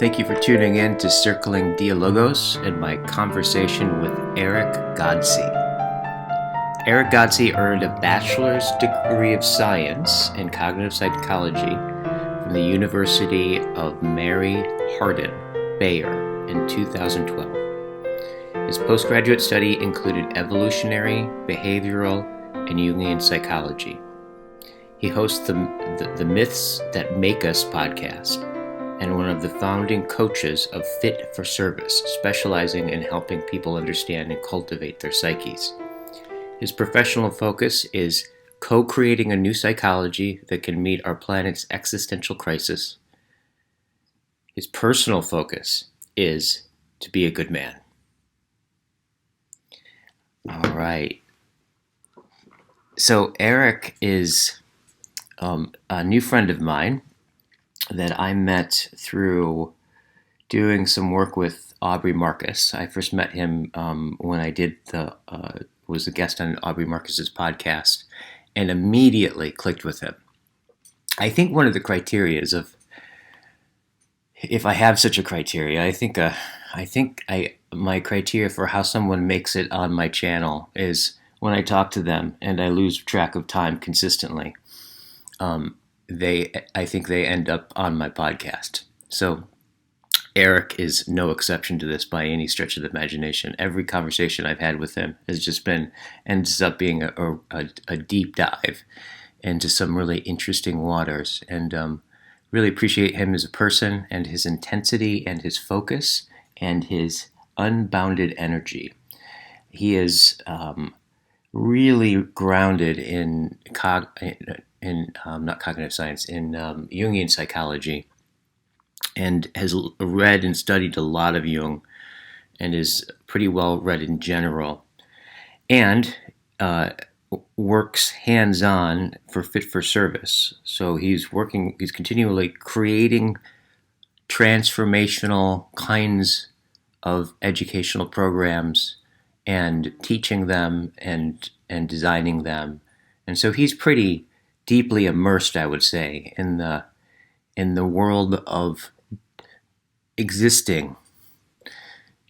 Thank you for tuning in to Circling Dialogos and my conversation with Erick Godsey. Erick Godsey earned a bachelor's degree of science in cognitive psychology from the University of Mary-Hardin Baylor in 2012. His postgraduate study included evolutionary, behavioral, and Jungian psychology. He hosts the Myths That Make Us podcast and one of the founding coaches of Fit for Service, specializing in helping people understand and cultivate their psyches. His professional focus is co-creating a new psychology that can meet our planet's existential crisis. His personal focus is to be a good man. All right. So Erick is a new friend of mine that I met through doing some work with Aubrey Marcus. I first met him when I was a guest on Aubrey Marcus's podcast, and immediately clicked with him. I think one of the criteria is if I have such a criteria, my criteria for how someone makes it on my channel is when I talk to them and I lose track of time consistently. I think they end up on my podcast. So Erick is no exception to this by any stretch of the imagination. Every conversation I've had with him ends up being a deep dive into some really interesting waters, and really appreciate him as a person and his intensity and his focus and his unbounded energy. He is really grounded in not cognitive science, in Jungian psychology, and has read and studied a lot of Jung, and is pretty well read in general, and works hands-on for Fit for Service. So he's continually creating transformational kinds of educational programs and teaching them and designing them. And so he's pretty deeply immersed, I would say, in the world of existing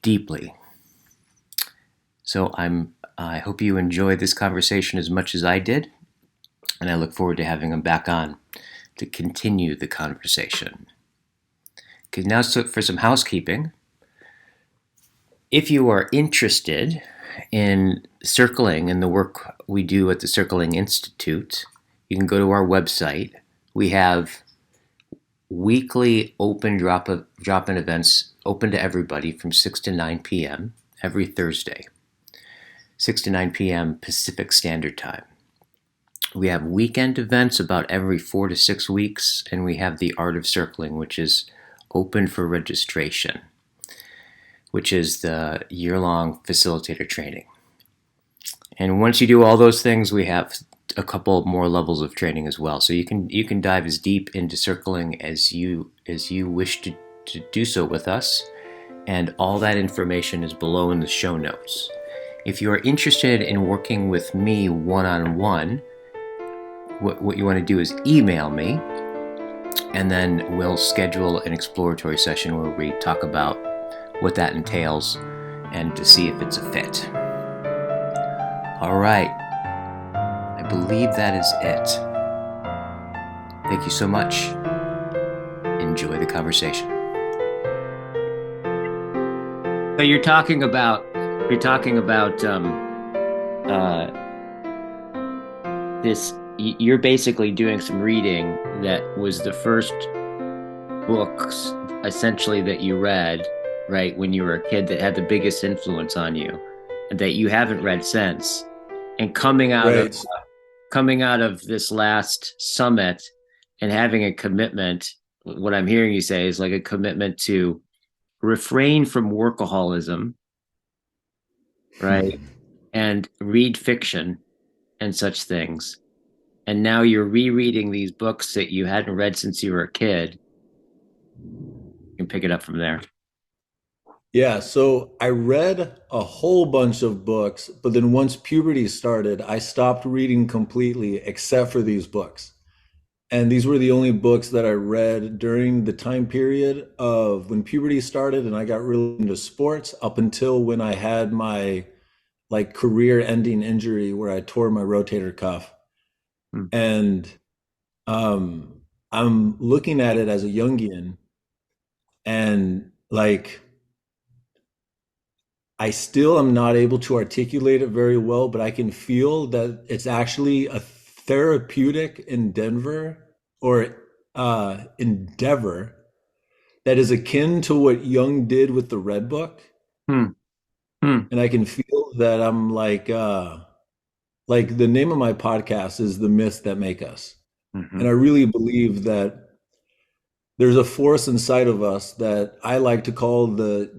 deeply. So I hope you enjoyed this conversation as much as I did, and I look forward to having him back on to continue the conversation. Okay, now for some housekeeping. If you are interested in circling and the work we do at the Circling Institute, you can go to our website. We have weekly open drop-in events open to everybody from 6 to 9 p.m. every Thursday, 6 to 9 p.m. Pacific Standard Time. We have weekend events about every 4 to 6 weeks, and we have the Art of Circling, which is open for registration, which is the year-long facilitator training. And once you do all those things, we have a couple more levels of training as well. So you can dive as deep into circling as you wish to do so with us. And all that information is below in the show notes. If you are interested in working with me one-on-one, what you want to do is email me, and then we'll schedule an exploratory session where we talk about what that entails and to see if it's a fit. All right. I believe that is it. Thank you so much. Enjoy the conversation. So you're talking about this. You're basically doing some reading that was the first books essentially that you read, right, when you were a kid, that had the biggest influence on you, and that you haven't read since. And coming out of this last summit and having a commitment, what I'm hearing you say is like a commitment to refrain from workaholism, right? And read fiction and such things. And now you're rereading these books that you hadn't read since you were a kid. You can pick it up from there. Yeah, so I read a whole bunch of books, but then once puberty started, I stopped reading completely except for these books. And these were the only books that I read during the time period of when puberty started and I got really into sports up until when I had my like career ending injury where I tore my rotator cuff. Hmm. And um, I'm looking at it as a Jungian and like I still am not able to articulate it very well, but I can feel that it's actually a therapeutic endeavor that is akin to what Jung did with the Red Book. Hmm. Hmm. And I can feel that I'm like the name of my podcast is The Myths That Make Us. And Hmm. I really believe that there's a force inside of us that I like to call the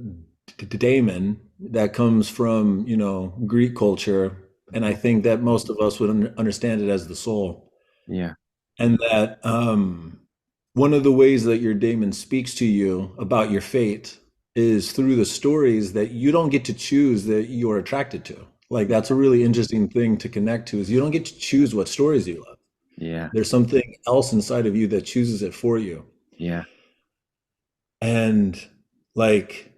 daemon that comes from, Greek culture. And I think that most of us would understand it as the soul. Yeah. And that one of the ways that your daemon speaks to you about your fate is through the stories that you don't get to choose that you're attracted to. Like that's a really interesting thing to connect to is you don't get to choose what stories you love. Yeah. There's something else inside of you that chooses it for you. Yeah. And like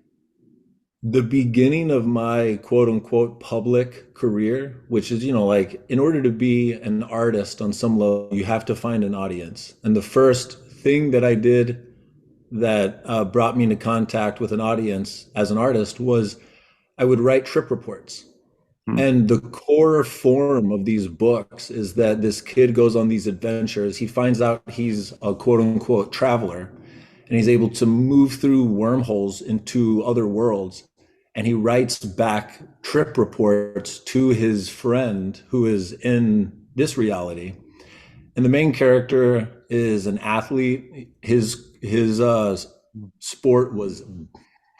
the beginning of my quote unquote public career, which is, like in order to be an artist on some level, you have to find an audience. And the first thing that I did that brought me into contact with an audience as an artist was I would write trip reports. Hmm. And the core form of these books is that this kid goes on these adventures. He finds out he's a quote unquote traveler and he's able to move through wormholes into other worlds. And he writes back trip reports to his friend who is in this reality. And the main character is an athlete. His sport was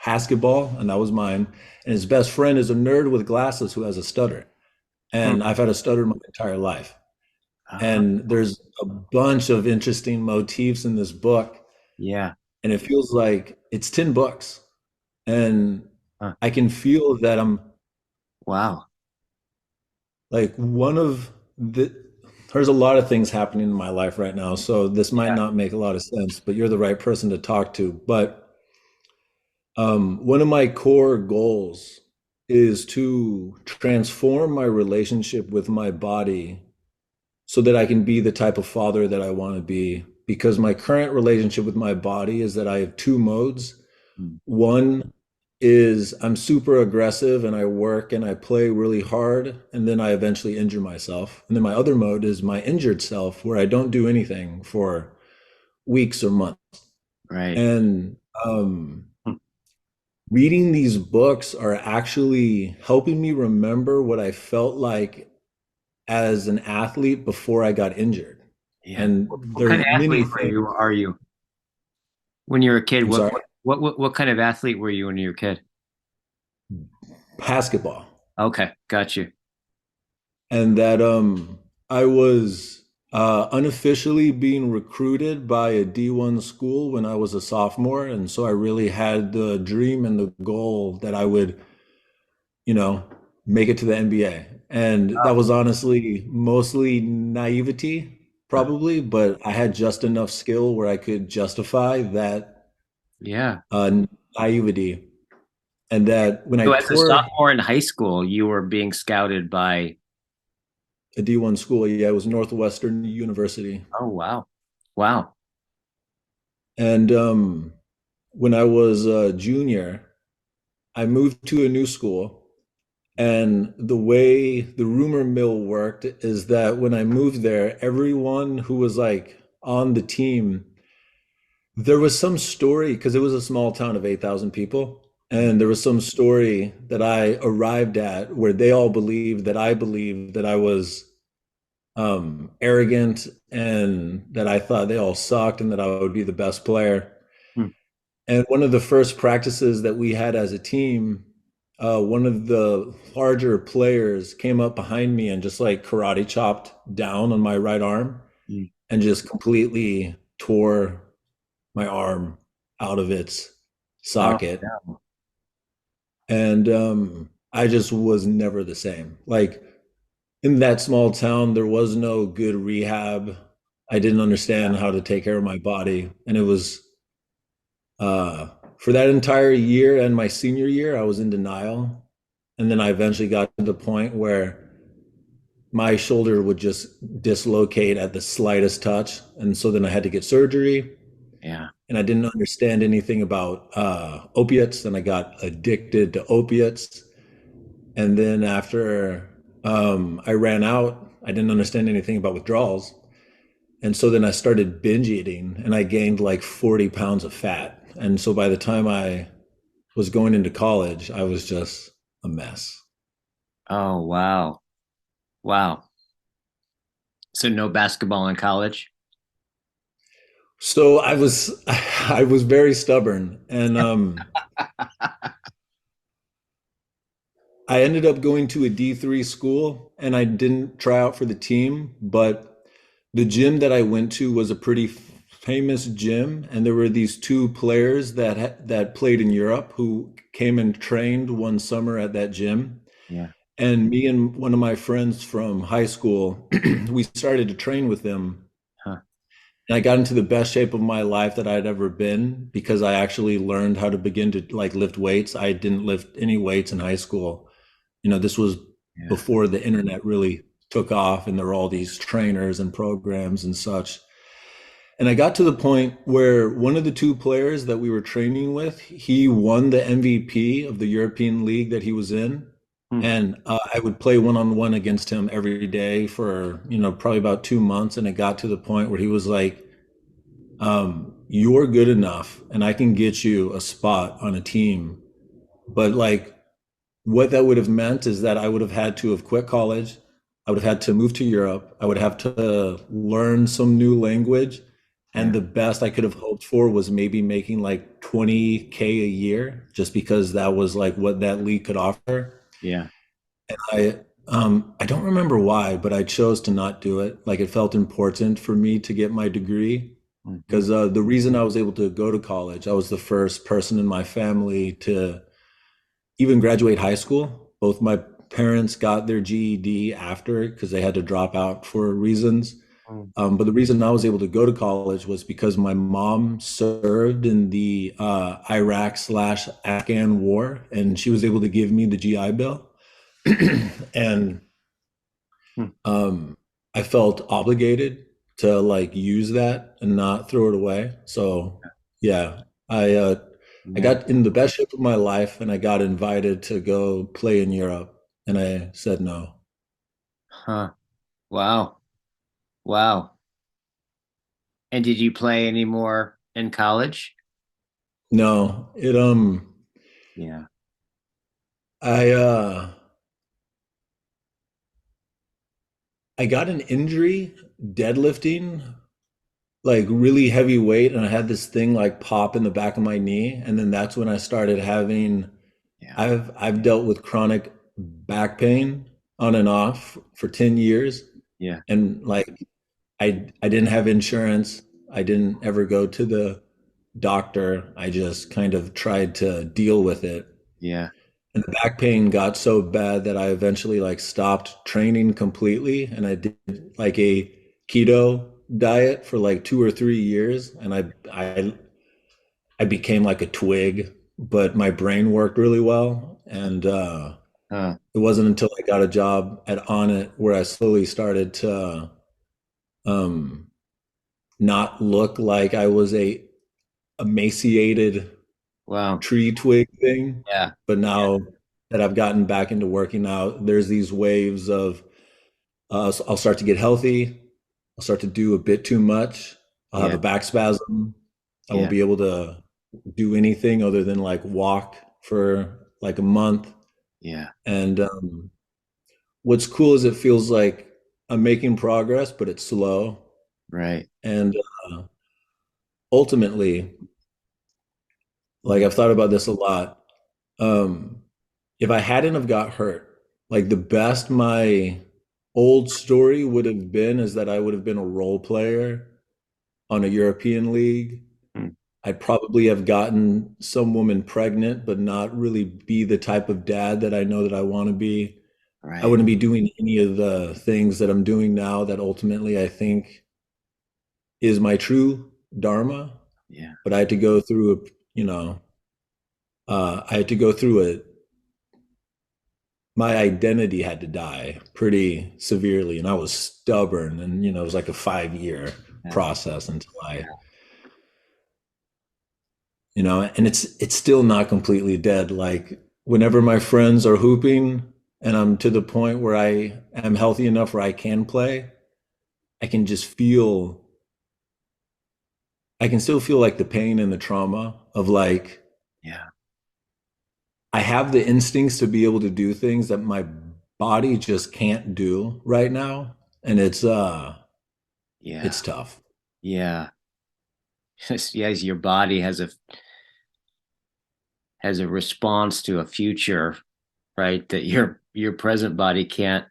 basketball, and that was mine. And his best friend is a nerd with glasses who has a stutter. Hmm. And I've had a stutter my entire life. Uh, And there's a bunch of interesting motifs in this book. yeah. And it feels like it's 10 books. And Huh. I can feel that I'm Wow. like one of the, there's a lot of things happening in my life right now. So this might Yeah. not make a lot of sense, but you're the right person to talk to. But one of my core goals is to transform my relationship with my body so that I can be the type of father that I want to be. Because my current relationship with my body is that I have two modes. Hmm. One is I'm super aggressive and I work and I play really hard and then I eventually injure myself. And then my other mode is my injured self where I don't do anything for weeks or months. Right. And Hmm. reading these books are actually helping me remember what I felt like as an athlete before I got injured. Yeah. And What kind there's of many athlete were things. you when you were a kid? I'm What sorry, what what kind of athlete were you when you were a kid? basketball. Okay, got you. And that I was unofficially being recruited by a D1 school when I was a sophomore. And so I really had the dream and the goal that I would, you know, make it to the NBA. And that was honestly mostly naivety, Huh. probably, but I had just enough skill where I could justify that Yeah. uh, naivety. And that when I So as a tore sophomore in high school, you were being scouted by. a D1 school, yeah, it was Northwestern University. Oh, wow. Wow. And when I was a junior, I moved to a new school. And the way the rumor mill worked is that when I moved there, everyone who was like on the team, there was some story because it was a small town of 8,000 people. And there was some story that I arrived at where they all believed that I believed that I was arrogant and that I thought they all sucked and that I would be the best player. Hmm. And one of the first practices that we had as a team, one of the larger players came up behind me and just like karate chopped down on my right arm Hmm. and just completely tore my arm out of its Oh, socket. no. And I just was never the same. Like in that small town, there was no good rehab. I didn't understand how to take care of my body. And it was uh, for that entire year and my senior year, I was in denial. And then I eventually got to the point where my shoulder would just dislocate at the slightest touch. And so then I had to get surgery. Yeah. And I didn't understand anything about opiates. And I got addicted to opiates. And then after I ran out, I didn't understand anything about withdrawals. And so then I started binge eating and I gained like 40 pounds of fat. And so by the time I was going into college, I was just a mess. Oh, wow. Wow. So no basketball in college? So I was very stubborn and I ended up going to a D3 school and I didn't try out for the team, but the gym that I went to was a pretty famous gym and there were these two players that played in Europe who came and trained one summer at that gym. Yeah. And me and one of my friends from high school, we started to train with them. Huh. And I got into the best shape of my life that I'd ever been because I actually learned how to begin to like lift weights. I didn't lift any weights in high school. This was Yeah. before the internet really took off and there were all these trainers and programs and such. And I got to the point where one of the two players that we were training with, he won the MVP of the European league that he was in. Hmm. And I would play one on one against him every day for, probably about 2 months. And it got to the point where he was like, you're good enough and I can get you a spot on a team. But like, what that would have meant is that I would have had to have quit college. I would have had to move to Europe. I would have to learn some new language. And Yeah. the best I could have hoped for was maybe making like 20K a year, just because that was like what that league could offer. Yeah. I don't remember why, but I chose to not do it. Like it felt important for me to get my degree Hmm. because the reason I was able to go to college, I was the first person in my family to even graduate high school. Both my parents got their GED after because they had to drop out for reasons. But the reason I was able to go to college was because my mom served in the Iraq/Afghan war, and she was able to give me the GI Bill. And Hmm. I felt obligated to like use that and not throw it away. So yeah, I Yeah. got in the best shape of my life and I got invited to go play in Europe and I said no. Huh. Wow. Wow. And did you play any more in college? No, Yeah. I uh I got an injury deadlifting like really heavy weight and I had this thing like pop in the back of my knee and then that's when I started having Yeah. I've dealt with chronic back pain on and off for 10 years Yeah. and like I didn't have insurance. I didn't ever go to the doctor. I just kind of tried to deal with it. Yeah. And the back pain got so bad that I eventually like stopped training completely and I did like a keto diet for like 2 or 3 years and I became like a twig, but my brain worked really well and Huh. it wasn't until I got a job at On It where I slowly started to um not look like I was a emaciated Wow. tree twig thing. Yeah. But now that I've gotten back into working out, there's these waves of so I'll start to get healthy. I'll start to do a bit too much. I'll have Yeah. a back spasm. I won't Yeah. be able to do anything other than like walk for like a month. Yeah. And what's cool is it feels like I'm making progress, but it's slow. Right. And ultimately, like Mm. I've thought about this a lot. Um, if I hadn't have got hurt, like the best my old story would have been is that I would have been a role player on a European league. Mm. I'd probably have gotten some woman pregnant, but not really be the type of dad that I know that I want to be. I Right. wouldn't be doing any of the things that I'm doing now that ultimately I think is my true dharma, Yeah. but I had to go through I had to go through it. My identity had to die pretty severely, and I was stubborn, and it was like a 5 year Yeah. process until I, Yeah. and it's still not completely dead. Like whenever my friends are hooping and I'm to the point where I am healthy enough where I can play, I can just feel, I can still feel like the pain and the trauma of like, Yeah. I have the instincts to be able to do things that my body just can't do right now. And Yeah. it's tough. Yeah. Yes, your body has a response to a future, right? That your present body can't.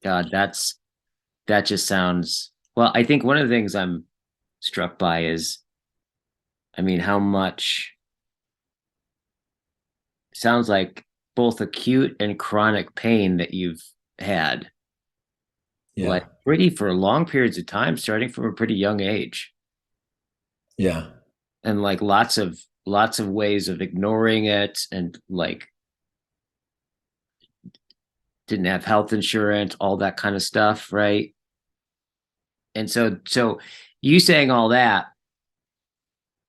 God, that just sounds well. I think one of the things I'm struck by is, I mean, how much sounds like both acute and chronic pain that you've had, like Yeah. pretty for long periods of time, starting from a pretty young age, Yeah. and like lots of ways of ignoring it, and like didn't have health insurance, all that kind of stuff, right? And so you saying all that,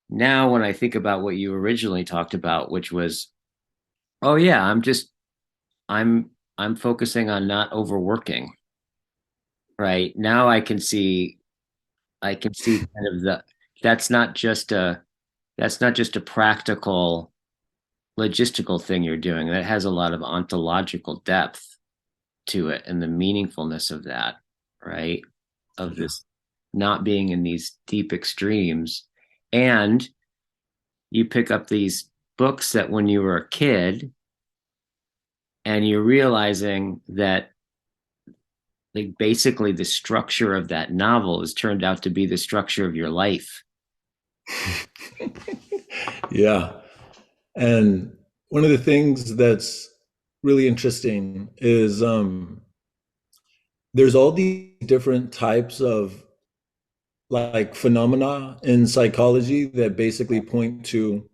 now when I think about what you originally talked about, which was, oh yeah, I'm I'm focusing on not overworking, right? Now I can see kind of that's not just a that's not just a practical logistical thing you're doing. That has a lot of ontological depth to it and the meaningfulness of that, right? Of Yeah. this not being in these deep extremes. And you pick up these books that when you were a kid and you're realizing that like basically the structure of that novel has turned out to be the structure of your life. Yeah. And one of the things that's really interesting is there's all these different types of like phenomena in psychology that basically point to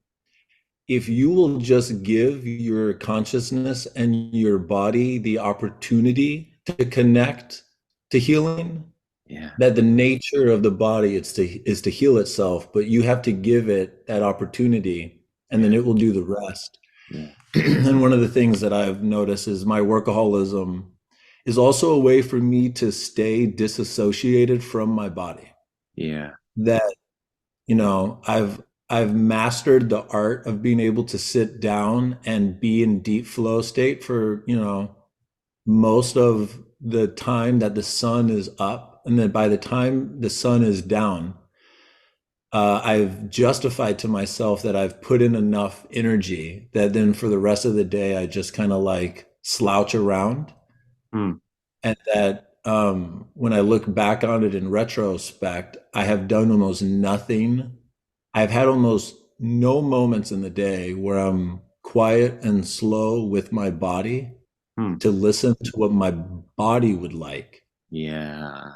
if you will just give your consciousness and your body the opportunity to connect to healing, Yeah. that the nature of the body is to heal itself, but you have to give it that opportunity and Yeah. then it will do the rest. Yeah. And one of the things that I've noticed is my workaholism is also a way for me to stay disassociated from my body. Yeah. That, I've mastered the art of being able to sit down and be in deep flow state for, most of the time that the sun is up. And then by the time the sun is down, I've justified to myself that I've put in enough energy that then for the rest of the day, I just kind of like slouch around. Hmm. And that when I look back on it in retrospect, I have done almost nothing. I've had almost no moments in the day where I'm quiet and slow with my body Hmm. to listen to what my body would like. Yeah.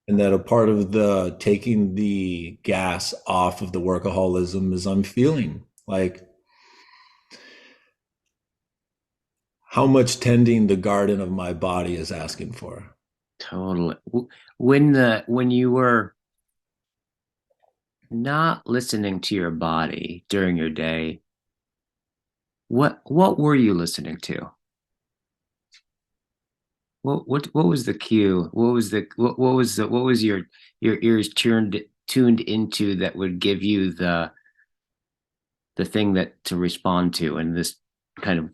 And that a part of the taking the gas off of the workaholism is I'm feeling like how much tending the garden of my body is asking for. Totally. When you were not listening to your body during your day, what were you listening to? What was the cue? What was your ears tuned into that would give you the thing that to respond to and this kind of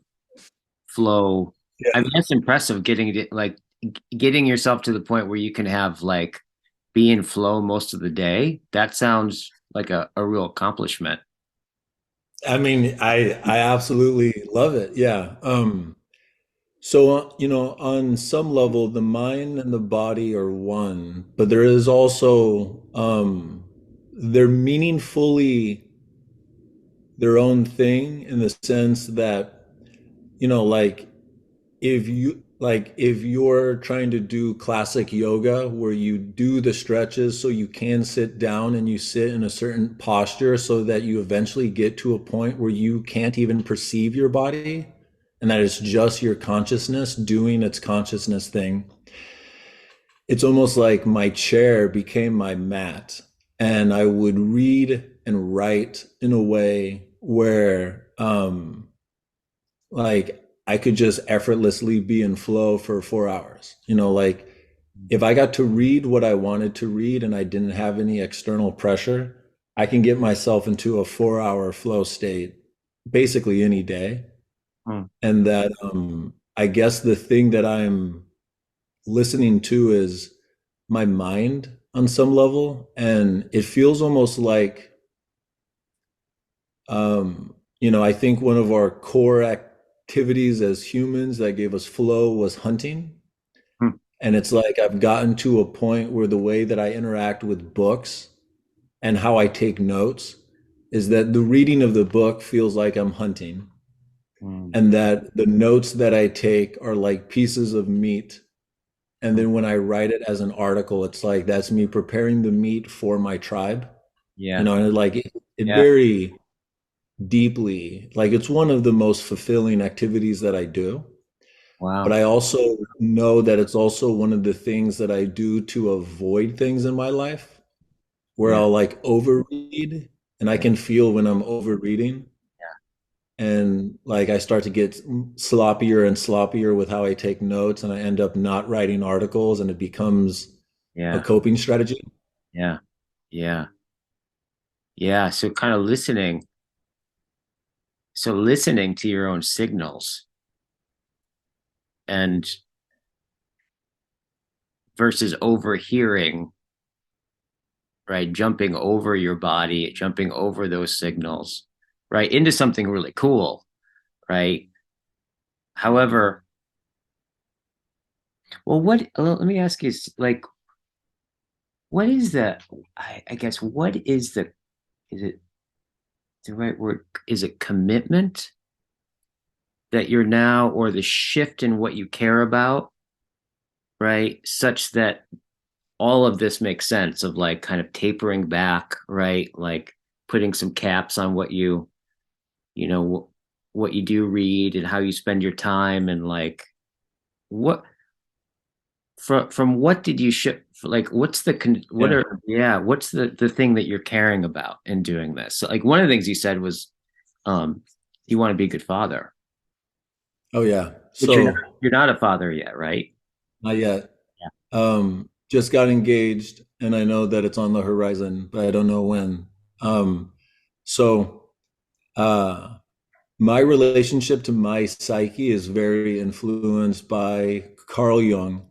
flow? I Yeah. mean, that's impressive getting yourself to the point where you can have like be in flow most of the day. That sounds like a real accomplishment. I mean, I absolutely love it. Yeah. So, on some level, the mind and the body are one, but there is also, they're meaningfully their own thing in the sense that, like, if you, like if you're trying to do classic yoga where you do the stretches so you can sit down and you sit in a certain posture so that you eventually get to a point where you can't even perceive your body and that it's just your consciousness doing its consciousness thing. It's almost like my chair became my mat, and I would read and write in a way where like I could just effortlessly be in flow for 4 hours. Like if I got to read what I wanted to read and I didn't have any external pressure, I can get myself into a 4 hour flow state basically any day. Hmm. And that I guess the thing that I'm listening to is my mind on some level. And it feels almost like I think one of our core activities as humans that gave us flow was hunting. Hmm. And it's like I've gotten to a point where the way that I interact with books and how I take notes is that the reading of the book feels like I'm hunting, Hmm. and that the notes that I take are like pieces of meat. And Hmm. then when I write it as an article, it's like that's me preparing the meat for my tribe. Yeah. And like it Yeah. very deeply, like it's one of the most fulfilling activities that I do. But Wow. I also know that it's also one of the things that I do to avoid things in my life where Yeah. I'll like overread, and I Yeah. can feel when I'm overreading, and like I start to get sloppier and sloppier with how I take notes, and I end up not writing articles, and it becomes a Yeah. coping strategy. Yeah. Yeah. Yeah. So kind of listening. So listening to your own signals and versus overhearing, right? Jumping over your body, jumping over those signals, right? Into something really cool, right? However, let me ask you, like, what is I guess, what is it the right word? Is it commitment that you're now, or the shift in what you care about, right? Such that all of this makes sense of like kind of tapering back, right? Like putting some caps on you know, what you do read and how you spend your time and like what from what did you ship like what's what Yeah. are what's the thing that you're caring about in doing this? So like one of the things you said was um you want to be a good father, Oh yeah. but So you're not a father yet, right? not yet. Just got engaged, and I know that it's on the horizon, but I don't know when. So uh, my relationship to my psyche is very influenced by Carl Jung,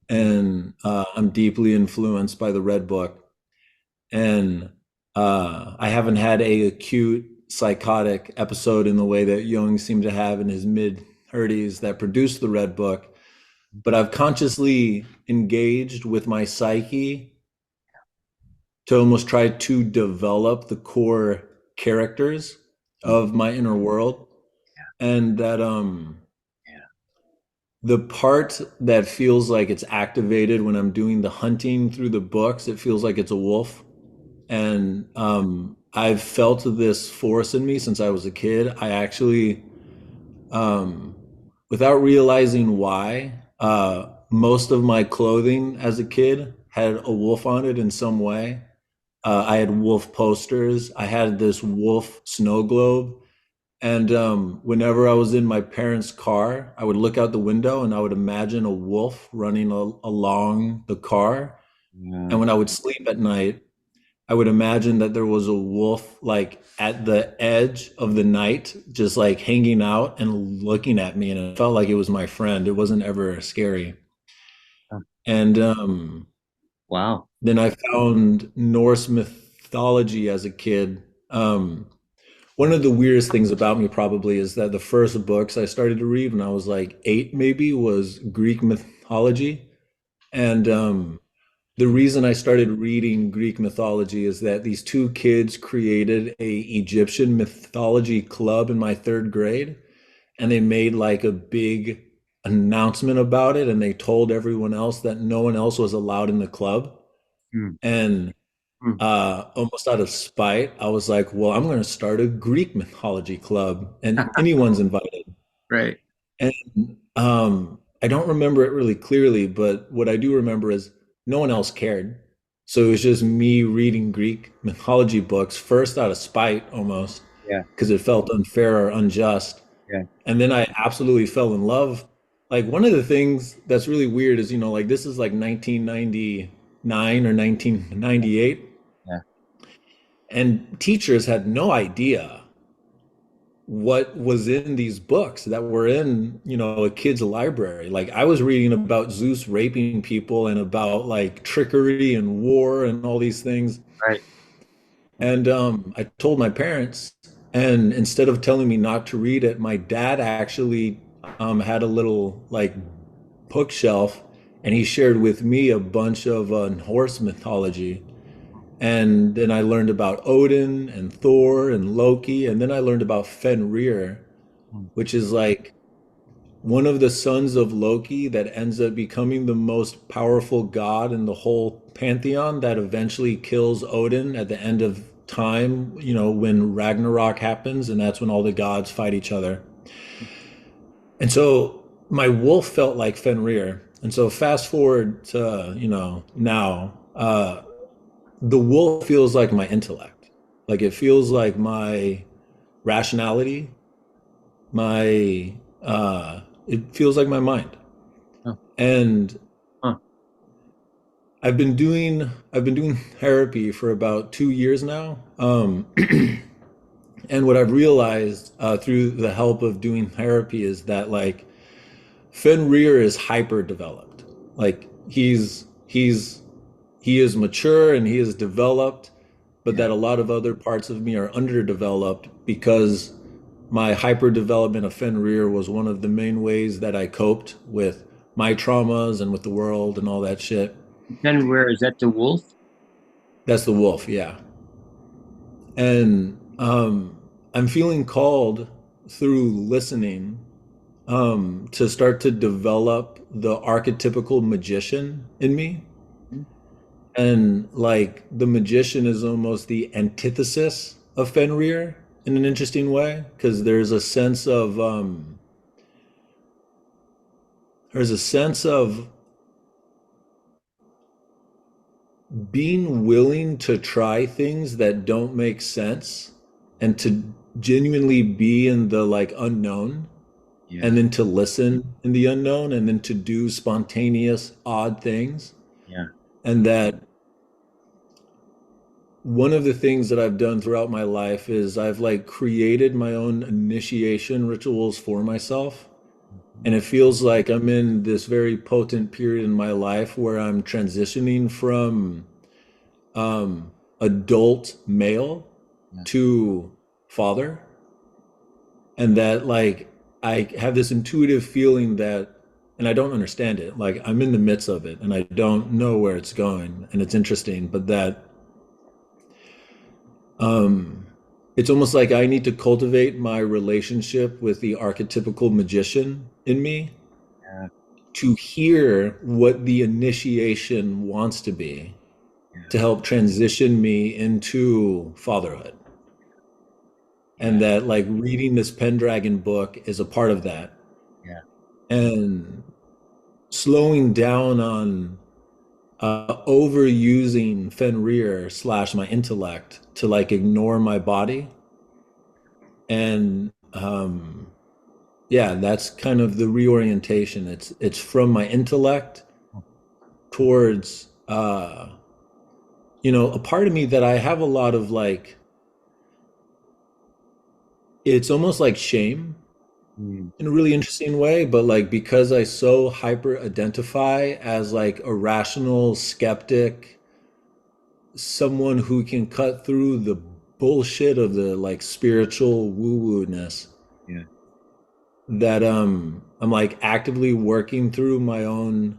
and I'm deeply influenced by the Red Book. And I haven't had a acute psychotic episode in the way that Jung seemed to have in his mid 30s that produced the Red Book, but I've consciously engaged with my psyche to almost try to develop the core characters of my inner world. And that the part that feels like it's activated when I'm doing the hunting through the books, it feels like it's a wolf. And I've felt this force in me since I was a kid. I actually, um, without realizing why, most of my clothing as a kid had a wolf on it in some way. I had wolf posters. I had this wolf snow globe. And whenever I was in my parents' car, I would look out the window and I would imagine a wolf running along the car. Yeah. And when I would sleep at night, I would imagine that there was a wolf like at the edge of the night, just like hanging out and looking at me. And it felt like it was my friend. It wasn't ever scary. And Wow. then I found Norse mythology as a kid. One of the weirdest things about me probably is that the first books I started to read when I was like 8, maybe, was Greek mythology. And the reason I started reading Greek mythology is that these two kids created a Egyptian mythology club in my third grade, and they made like a big announcement about it, and they told everyone else that no one else was allowed in the club. Mm. And Mm. almost out of spite, I was like, well, I'm going to start a Greek mythology club, and anyone's invited. Right. And I don't remember it really clearly, but what I do remember is no one else cared. So it was just me reading Greek mythology books, first out of spite almost, Yeah. because it felt unfair or unjust. Yeah. And then I absolutely fell in love. Like one of the things that's really weird is, like this is like 1999 or 1998, Yeah. and teachers had no idea what was in these books that were in, a kid's library. Like I was reading about Zeus raping people and about like trickery and war and all these things. Right. And I told my parents, and instead of telling me not to read it, my dad actually had a little like bookshelf, and he shared with me a bunch of Norse mythology. And then I learned about Odin and Thor and Loki, and then I learned about Fenrir, Mm. which is like one of the sons of Loki that ends up becoming the most powerful god in the whole pantheon that eventually kills Odin at the end of time, when Ragnarok happens, and that's when all the gods fight each other. And so my wolf felt like Fenrir. And so fast forward to, now, the wolf feels like my intellect. Like it feels like my rationality, my it feels like my mind. Huh. And Huh. I've been doing therapy for about 2 years now. And what I've realized through the help of doing therapy is that like Fenrir is hyper developed. Like he is mature and he is developed, but Yeah. that a lot of other parts of me are underdeveloped because my hyper development of Fenrir was one of the main ways that I coped with my traumas and with the world and all that shit. Then where is that, the wolf? That's the wolf, yeah. And I'm feeling called through listening to start to develop the archetypical magician in me. Mm. And like the magician is almost the antithesis of Fenrir in an interesting way, because there's a sense of being willing to try things that don't make sense and to genuinely be in the like unknown, and Yeah. then to listen in the unknown, and then to do spontaneous odd things. Yeah. And that one of the things that I've done throughout my life is I've like created my own initiation rituals for myself. Mhm. And it feels like I'm in this very potent period in my life where I'm transitioning from adult male Yeah. to father. And that like I have this intuitive feeling that, and I don't understand it, like I'm in the midst of it and I don't know where it's going, and it's interesting, but that um it's almost like I need to cultivate my relationship with the archetypical magician in me Yeah. to hear what the initiation wants to be, Yeah. to help transition me into fatherhood. And Yeah. that like reading this Pendragon book is a part of that. Yeah. And slowing down on overusing Fenrir slash my intellect to like ignore my body. And yeah, that's kind of the reorientation. It's from my intellect towards a part of me that I have a lot of like, it's almost like shame Mm. in a really interesting way, but like because I so hyper identify as like a rational skeptic, someone who can cut through the bullshit of the like spiritual woo-woo-ness, Yeah. that I'm like actively working through my own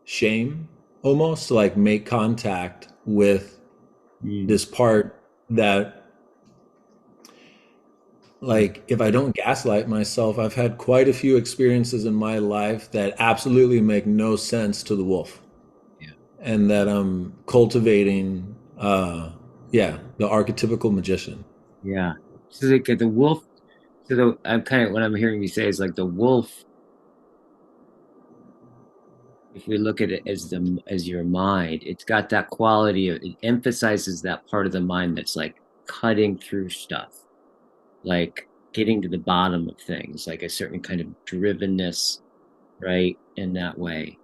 shame almost to like make contact with Mm. this part that Mm. like if I don't gaslight myself, I've had quite a few experiences in my life that absolutely make no sense to the wolf, Yeah. and that I'm cultivating, yeah, the archetypical magician. Yeah. So the wolf. So I'm kind of what I'm hearing you say is like the wolf. If we look at it as the as your mind, it's got that quality of it emphasizes that part of the mind that's like cutting through stuff, like getting to the bottom of things, like a certain kind of drivenness, right? In that way.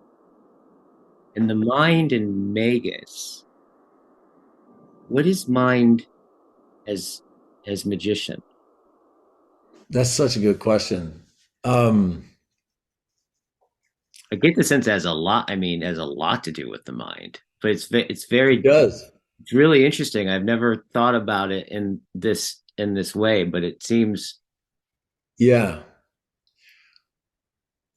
And the mind in Magus, what is mind as magician? That's such a good question. Um, I get the sense it has a lot, I mean, it has a lot to do with the mind, but it's it very does. it's really interesting. I've never thought about it in this way, but it seems Yeah.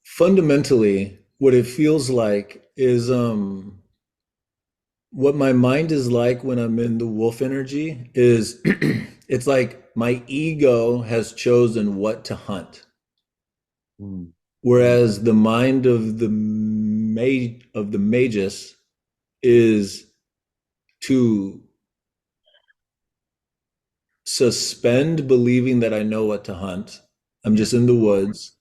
Fundamentally, what it feels like is what my mind is like when I'm in the wolf energy is it's like my ego has chosen what to hunt. mm, Whereas the mind of the magus is to suspend believing that I know what to hunt. I'm yeah, just in the woods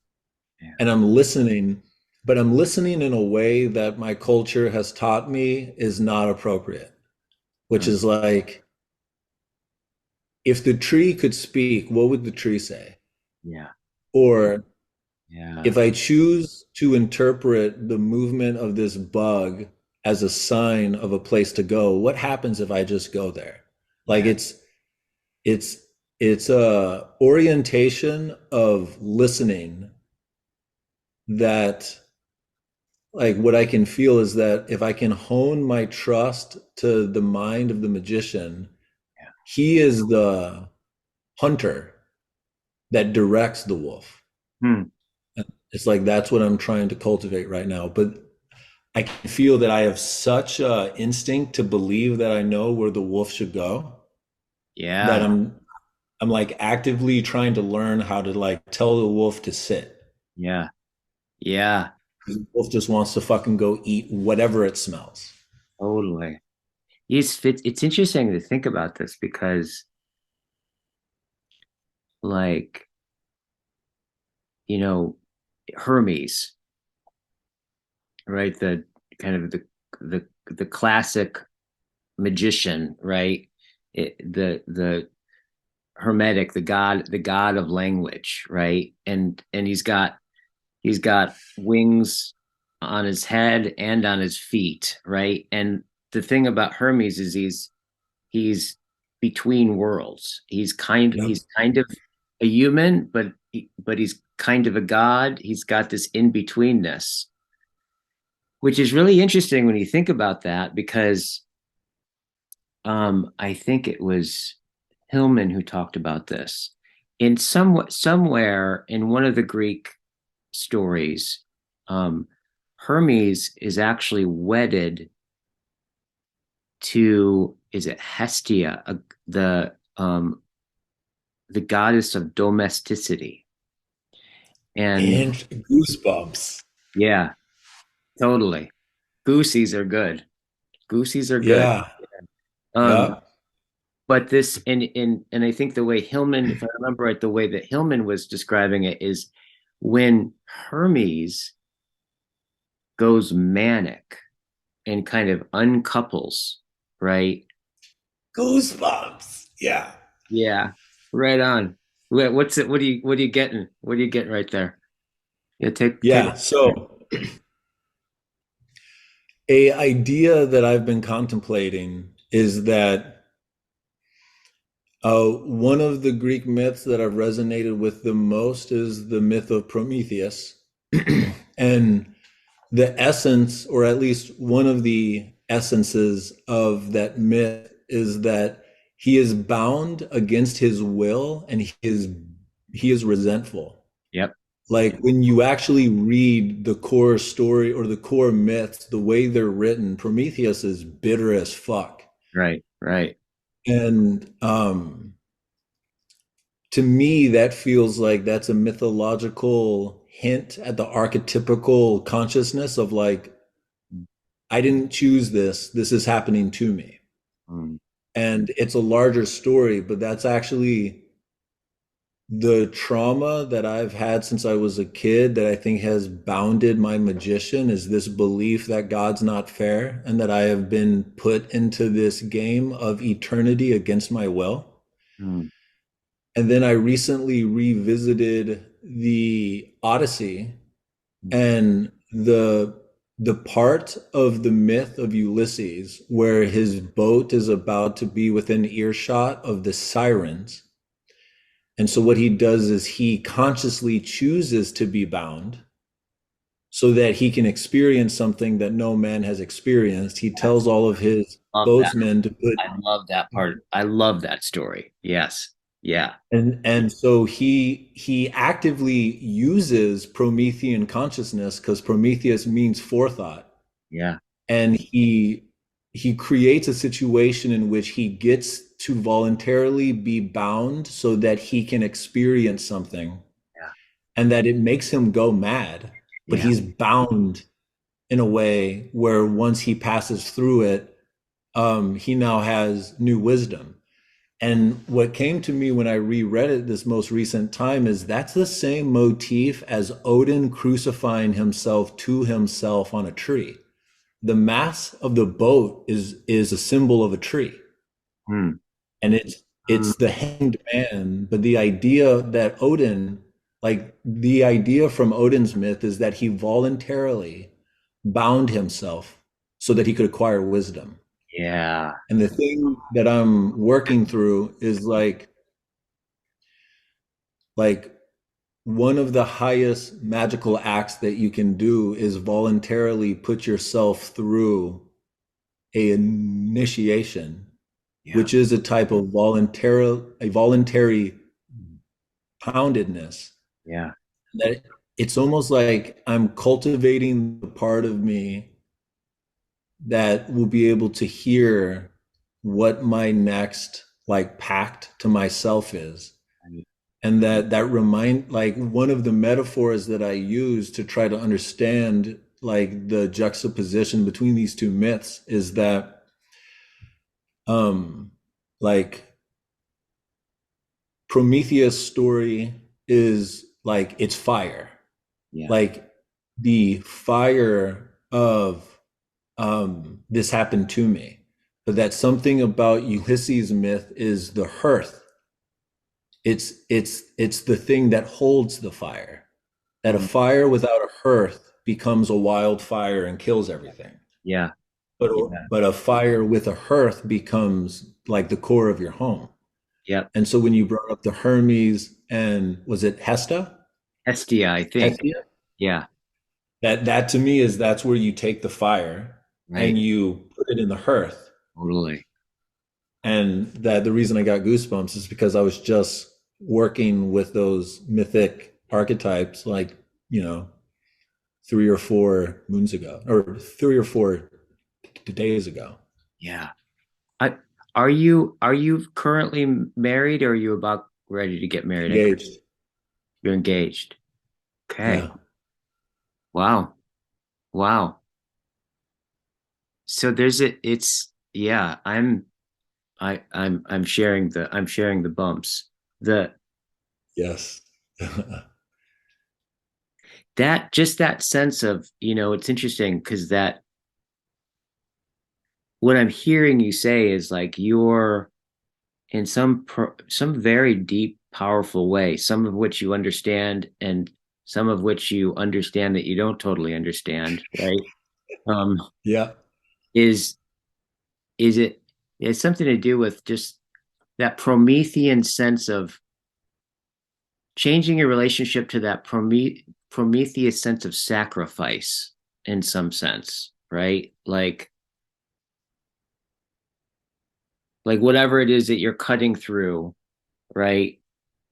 yeah, and I'm listening, but I'm listening in a way that my culture has taught me is not appropriate, which uh, is like, if the tree could speak, what would the tree say? yeah, Or yeah, if I choose to interpret the movement of this bug as a sign of a place to go, what happens if I just go there? Like yeah, it's it's a orientation of listening that, like, what I can feel is that if I can hone my trust to the mind of the magician, yeah. he is the hunter that directs the wolf. Hmm. It's like that's what I'm trying to cultivate right now. But I can feel that I have such a instinct to believe that I know where the wolf should go that Yeah, I'm like actively trying to learn how to like tell the wolf to sit. yeah, yeah, The wolf just wants to fucking go eat whatever it smells. totally. It's interesting to think about this because, like, you know, Hermes, right? The kind of the classic magician, right? The hermetic, the god of language, right? And he's got wings on his head and on his feet, right? And the thing about Hermes is he's between worlds. Yep. He's kind of a human, but he's kind of a god. He's got this in betweenness, which is really interesting when you think about that because I think it was Hillman who talked about this in somewhere in one of the Greek stories. Um, Hermes is actually wedded to is it Hestia, the goddess of domesticity, and And goosebumps. yeah, totally. Goosies are good. Goosies are good. Yeah. Um, Yeah. but this and I think the way Hillman, if I remember right, the way that Hillman was describing it is when Hermes goes manic and kind of uncouples, right? Goosebumps. Yeah. Yeah, right on. What's it? What are you getting? What are you getting right there? Yeah, take Yeah. So a idea that I've been contemplating is that one of the Greek myths that I've resonated with the most is the myth of Prometheus. And the essence, or at least one of the essences of that myth, is that he is bound against his will and he is resentful. Yep. Like when you actually read the core story or the core myths, the way they're written, Prometheus is bitter as fuck. Right. Right. And to me, that feels like that's a mythological hint at the archetypical consciousness of like, I didn't choose this. This is happening to me. Mm, And it's a larger story, but that's actually the trauma that I've had since I was a kid that I think has bounded my magician is this belief that God's not fair and that I have been put into this game of eternity against my will. mm, And then I recently revisited the Odyssey mm. and the part of the myth of Ulysses where his boat is about to be within earshot of the sirens. And so what he does is he consciously chooses to be bound so that he can experience something that no man has experienced. He tells all of his Love that. boatsmen to put I love that part. I love that story. Yes. Yeah. and so he actively uses Promethean consciousness because Prometheus means forethought. Yeah. And he creates a situation in which he gets to voluntarily be bound so that he can experience something Yeah. and that it makes him go mad, but Yeah. he's bound in a way where once he passes through it, he now has new wisdom. And what came to me when I reread it this most recent time is that's the same motif as Odin crucifying himself to himself on a tree. The mass of the boat is a symbol of a tree, Mm, and mm, it's the hanged man. But the idea that Odin, like the idea from Odin's myth, is that he voluntarily bound himself so that he could acquire wisdom. yeah. And the thing that I'm working through is like one of the highest magical acts that you can do is voluntarily put yourself through a initiation, Yeah. which is a type of voluntary poundedness. Yeah. That it's almost like I'm cultivating the part of me that will be able to hear what my next like pact to myself is. And that remind like one of the metaphors that I use to try to understand like the juxtaposition between these two myths is that um like Prometheus story is like it's fire, Yeah. like the fire of this happened to me. But that something about Ulysses myth is the hearth. It's the thing that holds the fire. That a Mm, fire without a hearth becomes a wildfire and kills everything. yeah. But Yeah. but a fire with a hearth becomes like the core of your home. Yep. And so when you brought up the Hermes and was it Hesta? Estia, I think. Hestia? Yeah. That to me is that's where you take the fire and Right. you put it in the hearth. Totally. And that the reason I got goosebumps is because I was just working with those mythic archetypes like, you know, 3 or 4 moons ago, or 3 or 4 days ago. Yeah. I are you currently married or are you about ready to get married? Engaged. You're engaged. Okay. Yeah. Wow. Wow. So there's a it's yeah, I'm sharing the bumps. The Yes. that just that sense of, it's interesting because that what I'm hearing you say is like you're in some very deep, powerful way, some of which you understand and some of which you understand that you don't totally understand, right? Um, Yeah. is is it it's something to do with just that Promethean sense of changing your relationship to that Prometheus sense of sacrifice in some sense, right? Like whatever it is that you're cutting through, right?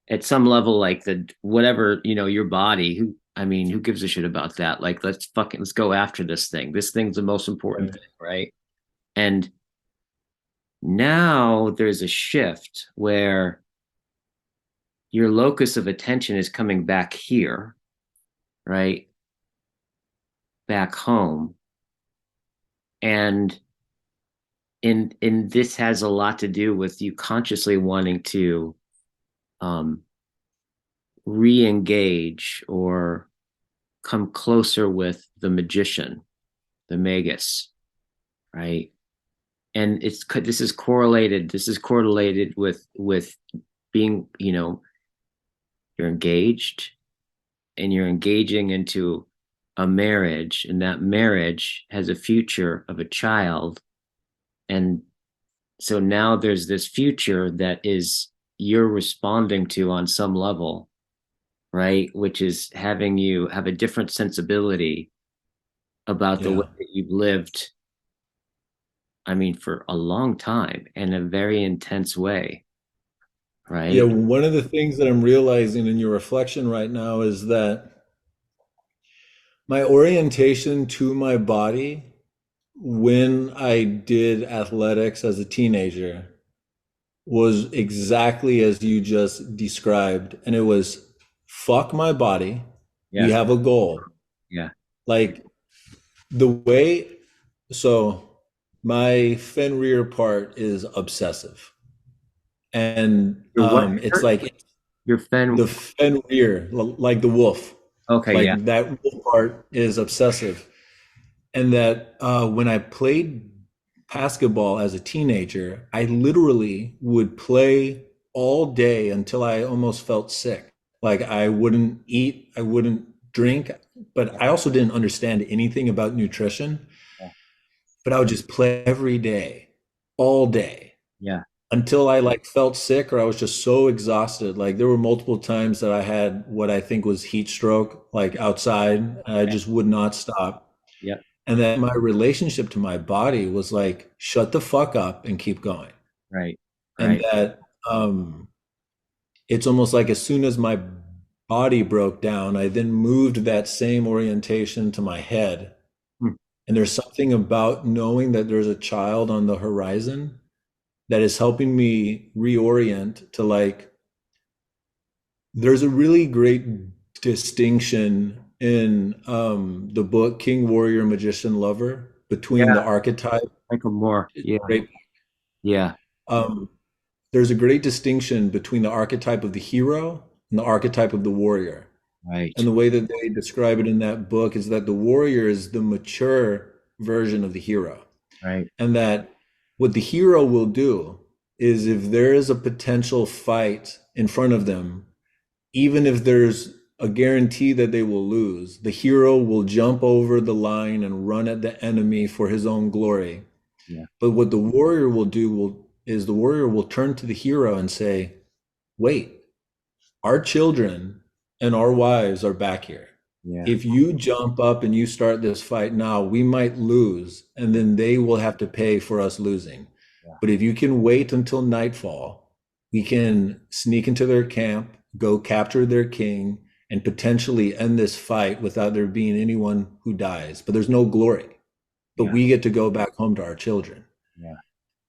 At some level, like the whatever, your body, who gives a shit about that? Like let's go after this thing. This thing's the most important Right. thing, right? And now there's a shift where your locus of attention is coming back here, right? Back home. And in this has a lot to do with you consciously wanting to um re-engage or come closer with the magician, the magus, right? And this is correlated with being, you're engaged and you're engaging into a marriage, and that marriage has a future of a child. And so now there's this future that is you're responding to on some level, right? Which is having you have a different sensibility about the way Yeah. that you've lived, I mean, for a long time in a very intense way, Yeah, right? one of the things that I'm realizing in your reflection right now is that my orientation to my body when I did athletics as a teenager was exactly as you just described. And it was fuck my body. We Yeah, have a goal. yeah. Like the way, so my fen rear part is obsessive. And Your what? it's like Your the fen. fen rear, like the wolf, Okay, yeah, like that wolf part is obsessive. And that when I played basketball as a teenager, I literally would play all day until I almost felt sick. Like I wouldn't eat, I wouldn't drink, but I also didn't understand anything about nutrition. yeah, But I would just play every day, all day, yeah, until I like felt sick or I was just so exhausted. Like there were multiple times that I had what I think was heat stroke, like outside, and I just would not stop. yeah. And then my relationship to my body was like, shut the fuck up and keep going. Right, And right. that it's almost like as soon as my body broke down, I then moved that same orientation to my head. Hmm. And there's something about knowing that there's a child on the horizon that is helping me reorient to like, there's a really great distinction in the book King, Warrior, Magician, Lover between Yeah, the archetype. Michael Moore. It's Yeah, great. yeah, Um, there's a great distinction between the archetype of the hero and the archetype of the warrior. And right, the way that they describe it in that book is that the warrior is the mature version of the hero. right. And that what the hero will do is if there is a potential fight in front of them, even if there's a guarantee that they will lose, the hero will jump over the line and run at the enemy for his own glory. Yeah, But what the warrior will do is the warrior will turn to the hero and say, wait, our children and our wives are back here. yeah, If you jump up and you start this fight now, we might lose, and then they will have to pay for us losing. yeah, But if you can wait until nightfall, we can sneak into their camp, go capture their king, and potentially end this fight without there being anyone who dies. But there's no glory. But yeah, we get to go back home to our children. yeah,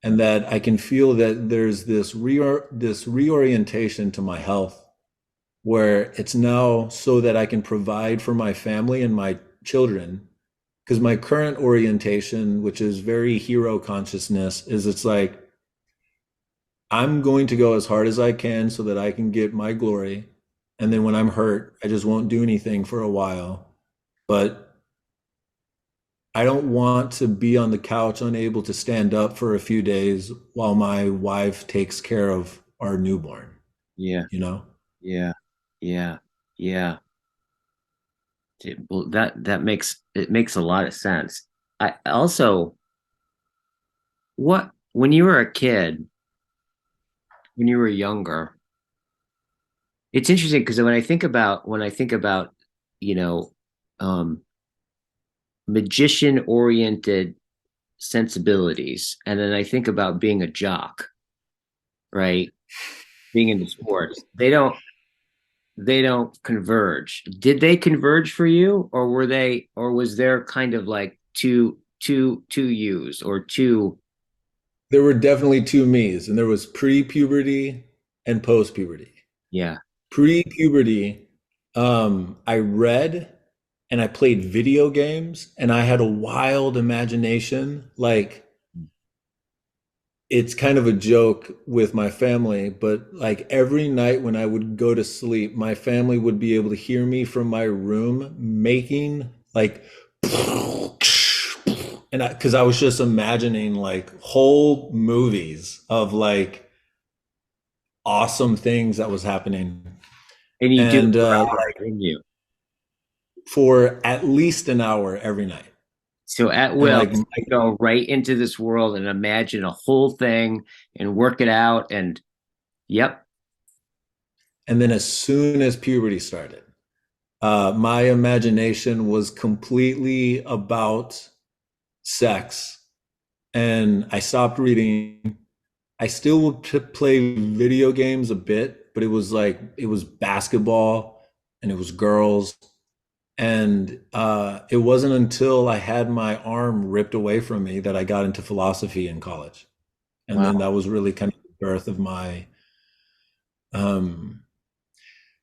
And that I can feel that there's this reorientation to my health where it's now so that I can provide for my family and my children. Because my current orientation, which is very hero consciousness, is it's like I'm going to go as hard as I can so that I can get my glory. And then when I'm hurt, I just won't do anything for a while. But I don't want to be on the couch unable to stand up for a few days while my wife takes care of our newborn, yeah, you know? yeah, yeah, yeah. Well, that makes it makes a lot of sense. I also, what when you were a kid, when you were younger, it's interesting because when I think about, you know, um, magician oriented sensibilities, and then I think about being a jock, right? Being into sports, they don't converge. Did they converge for you, or was there kind of like two yous or two? There were definitely two me's, and there was pre puberty and post puberty. Yeah, Pre-puberty, I read and I played video games and I had a wild imagination. Like it's kind of a joke with my family, but like every night when I would go to sleep, my family would be able to hear me from my room making like, and because I was just imagining like whole movies of like awesome things that was happening. And you do it And for hours, didn't you? for at least an hour every night. So at And will, like, you go right into this world and imagine a whole thing and work it out. And yep, and then as soon as puberty started, my imagination was completely about sex. And I stopped reading. I still would play video games a bit, but it was like, it was basketball and it was girls. And it wasn't until I had my arm ripped away from me that I got into philosophy in college. And then wow, that was really kind of the birth of my, um,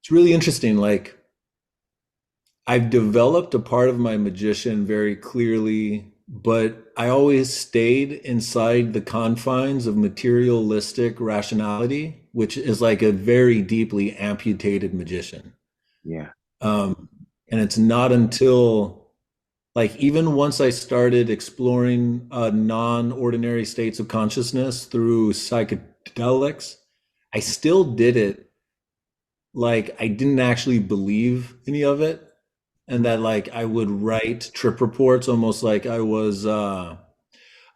it's really interesting. Like, I've developed a part of my magician very clearly, but I always stayed inside the confines of materialistic rationality, which is like a very deeply amputated magician. yeah, Um, and it's not until like even once I started exploring non-ordinary states of consciousness through psychedelics, I still did it like I didn't actually believe any of it, and that like I would write trip reports almost like I was a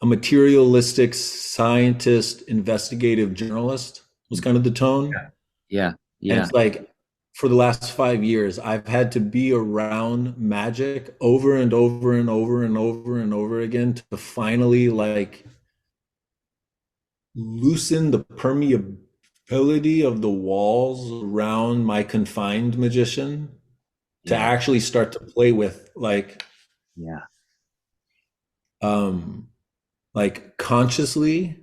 materialistic scientist, investigative journalist was kind of the tone. yeah, And yeah, it's like for the last 5 years, I've had to be around magic over and over and over and over and over again to finally like loosen the permeability of the walls around my confined magician to yeah, actually start to play with yeah, um like consciously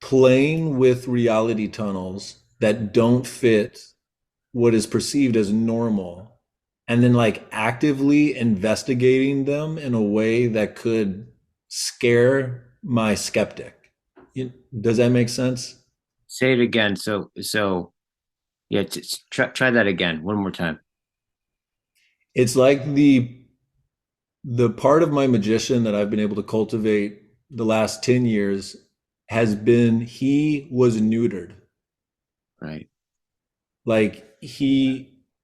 playing with reality tunnels that don't fit what is perceived as normal, and then like actively investigating them in a way that could scare my skeptic. Does that make sense? say it again. So yeah, try that again one more time. It's like the part of my magician that I've been able to cultivate the last 10 years has been he was neutered. Right. Like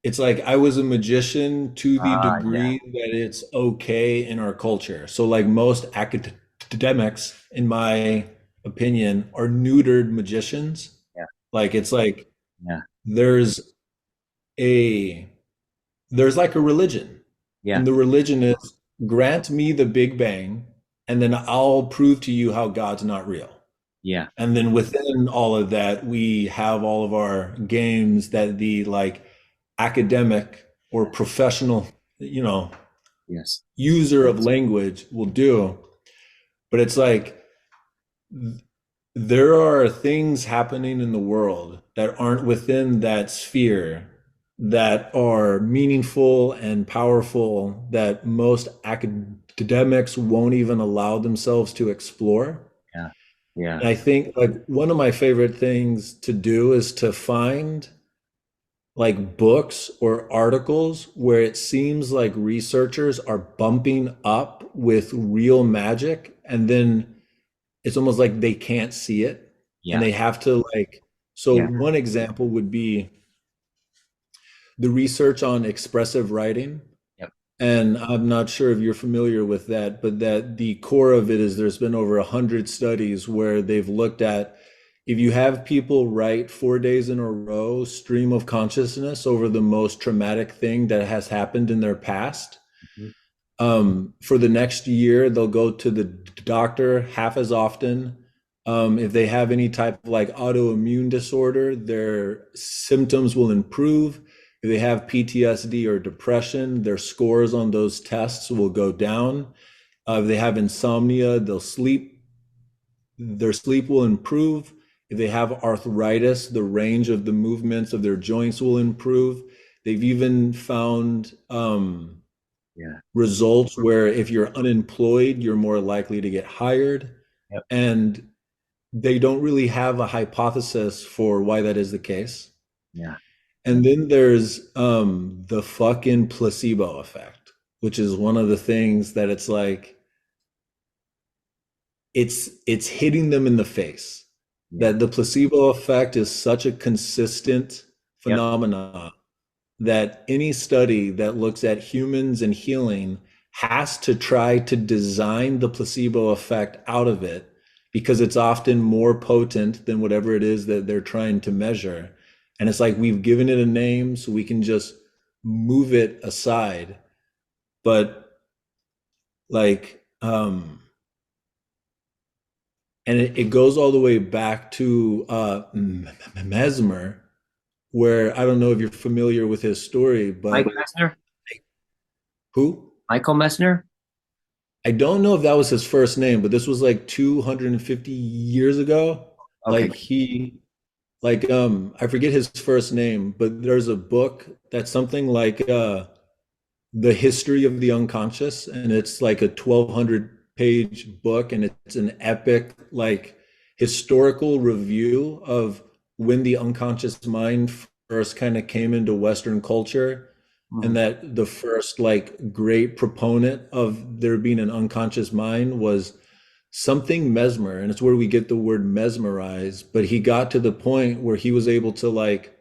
it's like I was a magician to the Ah, yeah, degree that it's okay in our culture. So like most academics, in my opinion, are neutered magicians. yeah, Like it's like yeah, there's a there's like a religion. yeah, And the religion is grant me the Big Bang, and then I'll prove to you how God's not real. yeah, And then within all of that, we have all of our games that the like academic or professional, you know, yes, user of language will do. But it's like there are things happening in the world that aren't within that sphere that are meaningful and powerful that most academics won't even allow themselves to explore. yeah, yeah, And I think like one of my favorite things to do is to find like books or articles where it seems like researchers are bumping up with real magic, and then it's almost like they can't see it and yeah, they have to like, so yeah. one example would be the research on expressive writing. Yep. And I'm not sure if you're familiar with that, but that the core of it is there's been over 100 studies where they've looked at if you have people write 4 days in a row stream of consciousness over the most traumatic thing that has happened in their past, Mhm. for the next year, they'll go to the doctor half as often. If they have any type of like autoimmune disorder, their symptoms will improve. If they have PTSD or depression, their scores on those tests will go down. If they have insomnia, their sleep will improve. If they have arthritis, the range of the movements of their joints will improve. They've even found Yeah. results where if you're unemployed, you're more likely to get hired. Yep. And they don't really have a hypothesis for why that is the case. Yeah. And then there's the fucking placebo effect, which is one of the things that it's like it's hitting them in the face. Yeah. That the placebo effect is such a consistent Yep. phenomenon that any study that looks at humans and healing has to try to design the placebo effect out of it because it's often more potent than whatever it is that they're trying to measure. And it's like we've given it a name so we can just move it aside. But like, and it goes all the way back to Mesmer, where I don't know if you're familiar with his story, Mike but Messner? who? Michael Messner? I don't know if that was his first name, but this was like 250 years ago. Okay. Like I forget his first name, but there's a book that's something like The History of the Unconscious, and it's like a 1200 page book, and it's an epic like historical review of when the unconscious mind first kind of came into Western culture, and Mhm. that the first like great proponent of there being an unconscious mind was something mesmer, and it's where we get the word mesmerize. But he got to the point where he was able to like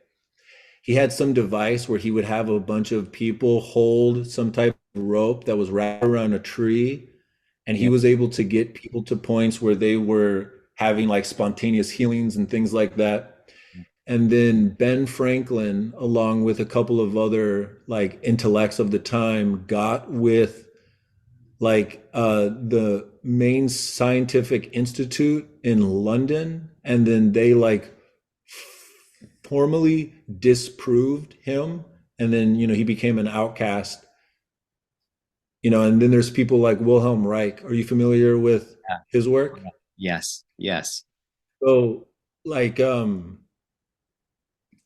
he had some device where he would have a bunch of people hold some type of rope that was wrapped around a tree, and he Yeah. was able to get people to points where they were having like spontaneous healings and things like that. And then Ben Franklin, along with a couple of other like intellects of the time, got with like the main scientific institute in London, and then they like formally disproved him, and then he became an outcast. And then there's people like Wilhelm Reich. Are you familiar with Yeah. his work? Yes. Yes. So like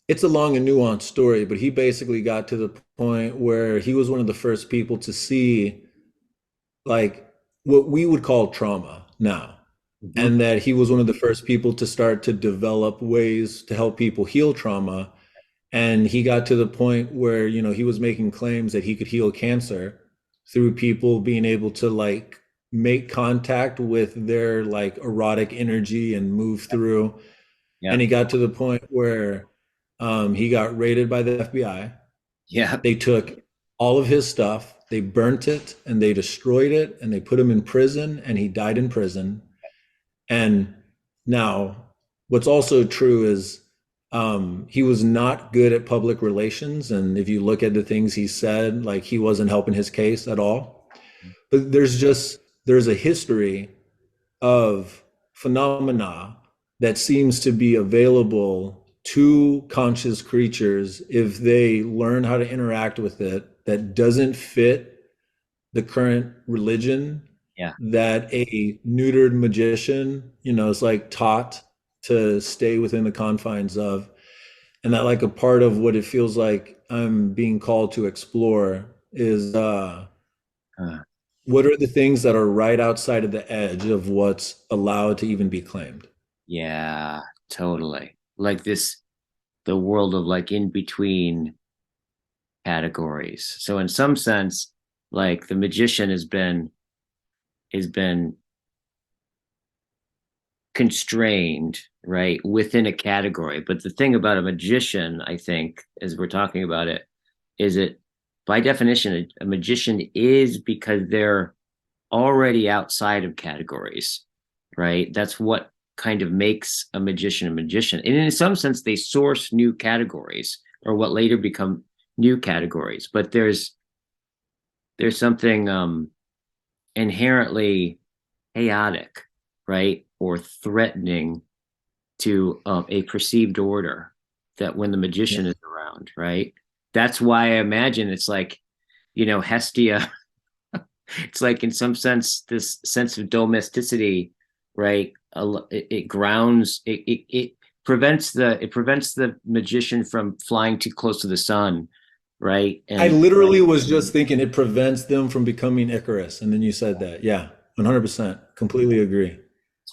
it's a long and nuanced story, but he basically got to the point where he was one of the first people to see like what we would call trauma now, Hmm. and that he was one of the first people to start to develop ways to help people heal trauma. And he got to the point where he was making claims that he could heal cancer through people being able to like make contact with their like erotic energy and move through. And Yep. he got to the point where he got raided by the FBI. Yep. They took all of his stuff, they burnt it, and they destroyed it, and they put him in prison, and he died in prison. And now, what's also true is he was not good at public relations. And if you look at the things he said, like he wasn't helping his case at all. But there's a history of phenomena that seems to be available to conscious creatures if they learn how to interact with it that doesn't fit the current religion, Yeah. that a neutered magician is like taught to stay within the confines of. And that like a part of what it feels like I'm being called to explore is Uh, what are the things that are right outside of the edge of what's allowed to even be claimed. yeah. Totally. Like this, the world of like in between categories. So in some sense, like the magician has been constrained, right, within a category. But the thing about a magician, I think, as we're talking about it, is it by definition a magician is because they're already outside of categories, right? That's what kind of makes a magician a magician. And in some sense, they source new categories or what later become new categories. But there's something inherently chaotic, right, or threatening to a perceived order that when the Yeah. magician is around, right? That's why I imagine it's like, Hestia. It's like in some sense this sense of domesticity, right? it grounds it prevents the magician from flying too close to the sun, right? I And literally was just thinking it prevents them from becoming Icarus. And then you said that. Yeah, 100%. Completely agree.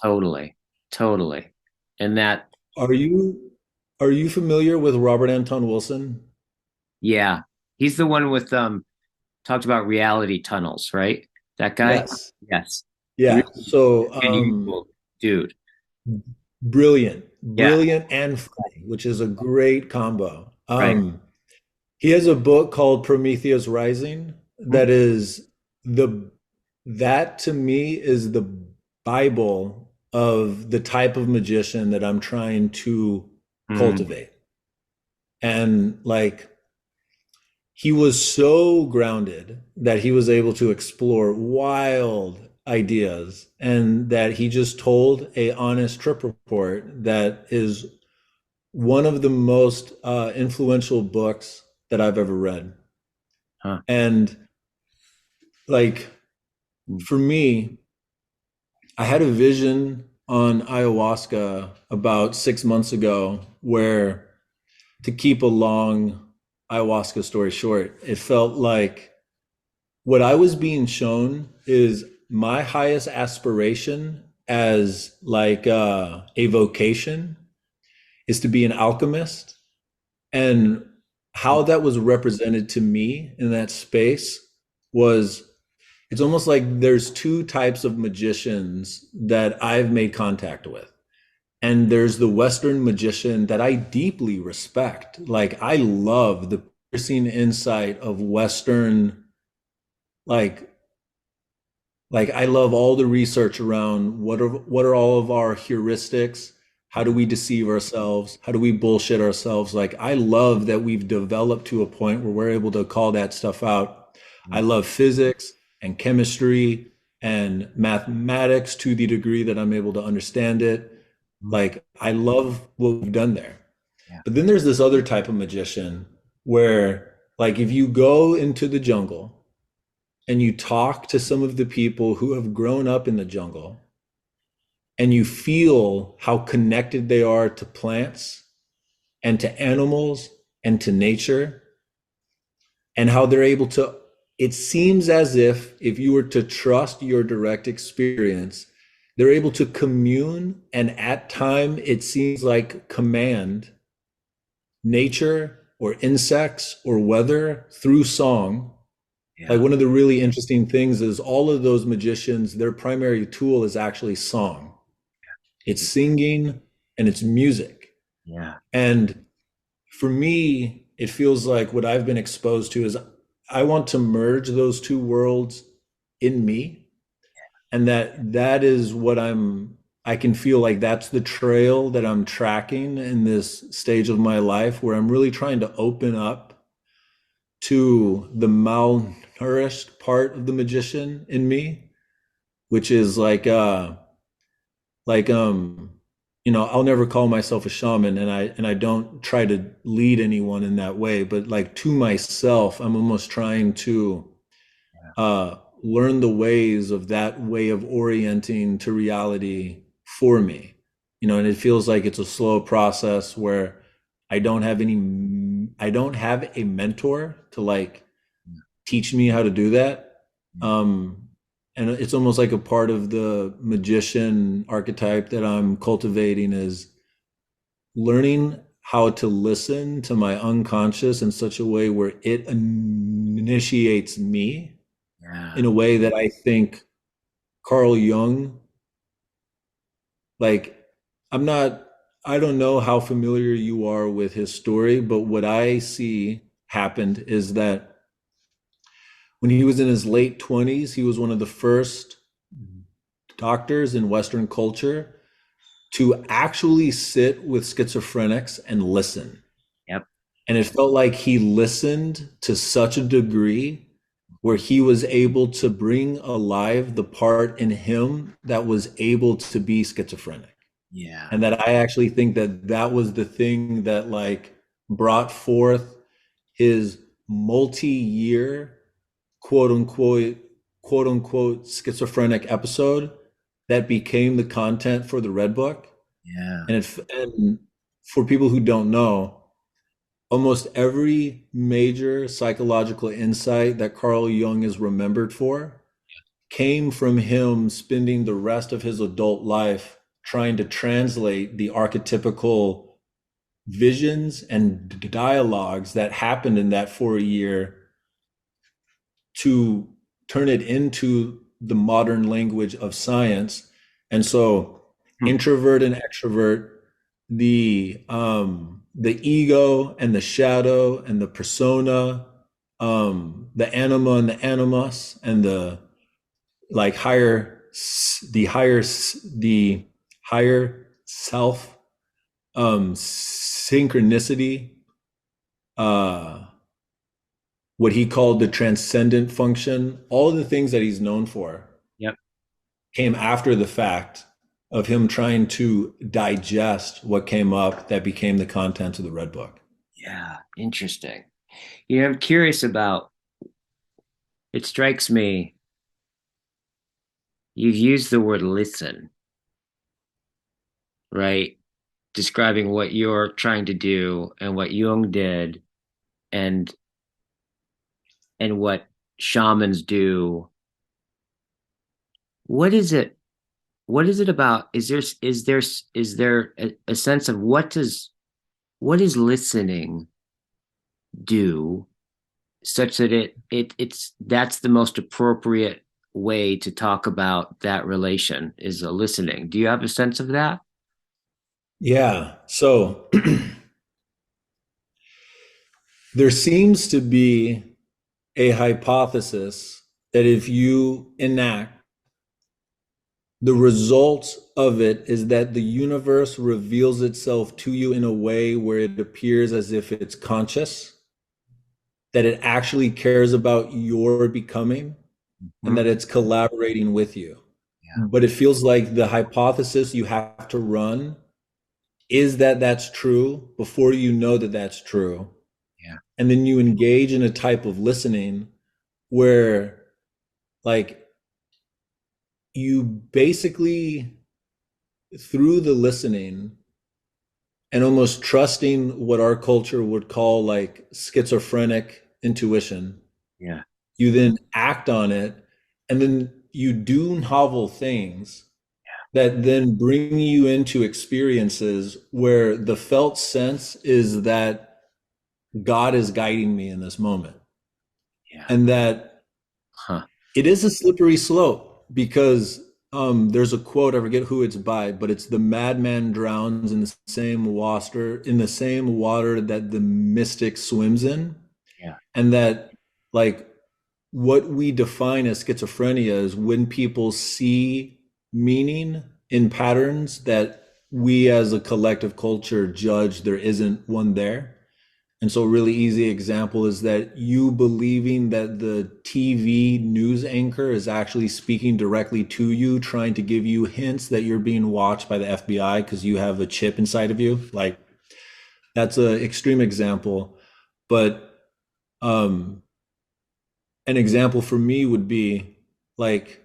totally, totally, and that Are you are you familiar with Robert Anton Wilson? yeah, he's the one with talked about reality tunnels, right? That guy. Yes. Yes, Yeah. really So unusual dude. brilliant, Yeah, brilliant and funny, which is a great combo. right. He has a book called Prometheus Rising that is the that to me is the Bible of the type of magician that I'm trying to Mm, cultivate. And like he was so grounded that he was able to explore wild ideas and that he just told a honest trip report that is one of the most influential books that I've ever read. huh. And like Mm, for me, I had a vision on ayahuasca about 6 months ago where, to keep a long ayahuasca story short, it felt like what I was being shown is my highest aspiration as like a vocation is to be an alchemist. And how that was represented to me in that space was it's almost like there's two types of magicians that I've made contact with. And there's the Western magician that I deeply respect. Like I love the piercing insight of Western, like I love all the research around what are all of our heuristics? How do we deceive ourselves? How do we bullshit ourselves? Like I love that we've developed to a point where we're able to call that stuff out. I mm, love physics and chemistry and mathematics to the degree that I'm able to understand it. mm, Like I love what we've done there. yeah. But then there's this other type of magician where like if you go into the jungle and you talk to some of the people who have grown up in the jungle and you feel how connected they are to plants and to animals and to nature and how they're able to it seems as if you were to trust your direct experience they're able to commune and at time it seems like command nature or insects or weather through song. Like Yeah. one of the really interesting things is all of those magicians, their primary tool is actually song. It's singing and it's music. Yeah. And for me, it feels like what I've been exposed to is I want to merge those two worlds in me. And that is what I can feel like that's the trail that I'm tracking in this stage of my life where I'm really trying to open up to the malnourished part of the magician in me, which is like I'll never call myself a shaman and I don't try to lead anyone in that way, but like to myself, I'm almost trying to learn the ways of that way of orienting to reality for me. And it feels like it's a slow process where I don't have a mentor to like teach me how to do that. Um, and it's almost like a part of the magician archetype that I'm cultivating is learning how to listen to my unconscious in such a way where it initiates me Yeah. in a way that I think Carl Jung, like, I'm not, I don't know how familiar you are with his story, but what I see happened is that when he was in his late 20s, he was one of the first doctors in Western culture to actually sit with schizophrenics and listen. Yep. And it felt like he listened to such a degree where he was able to bring alive the part in him that was able to be schizophrenic. Yeah. And that I actually think that that was the thing that like brought forth his multi-year quote unquote schizophrenic episode that became the content for the Red Book. Yeah. And for people who don't know, almost every major psychological insight that Carl Jung is remembered for came from him spending the rest of his adult life trying to translate the archetypical visions and dialogues that happened in that 4 year to turn it into the modern language of science. And so Hmm. introvert and extrovert, the ego and the shadow and the persona, the anima and the animus, and the like the higher self, synchronicity, uh what he called the transcendent function, all of the things that he's known for Yep. came after the fact of him trying to digest what came up that became the contents of the Red Book. Yeah. Interesting. I'm curious about, it strikes me, you've used the word listen, right? Describing what you're trying to do and what Jung did and what shamans do. What is it? What is it about? Is there a sense of what is listening do such that it's that's the most appropriate way to talk about that relation is a listening. Do you have a sense of that? Yeah. So there seems to be a hypothesis that if you enact, the result of it is that the universe reveals itself to you in a way where it appears as if it's conscious, that it actually cares about your becoming, and Mhm. that it's collaborating with you. Yeah. But it feels like the hypothesis you have to run is that that's true before you know that that's true. Yeah. And then you engage in a type of listening where, like, you basically, through the listening and almost trusting what our culture would call like schizophrenic intuition, Yeah. you then act on it, and then you do novel things that then bring you into experiences where the felt sense is that God is guiding me in this moment. Yeah. And that Huh. it is a slippery slope because there's a quote, I forget who it's by, but it's the madman drowns in the same water that the mystic swims in. Yeah. And that, like, what we define as schizophrenia is when people see meaning in patterns that we as a collective culture judge there isn't one there. And so a really easy example is that you believing that the TV news anchor is actually speaking directly to you, trying to give you hints that you're being watched by the FBI because you have a chip inside of you. Like, that's an extreme example. But um, an example for me would be like,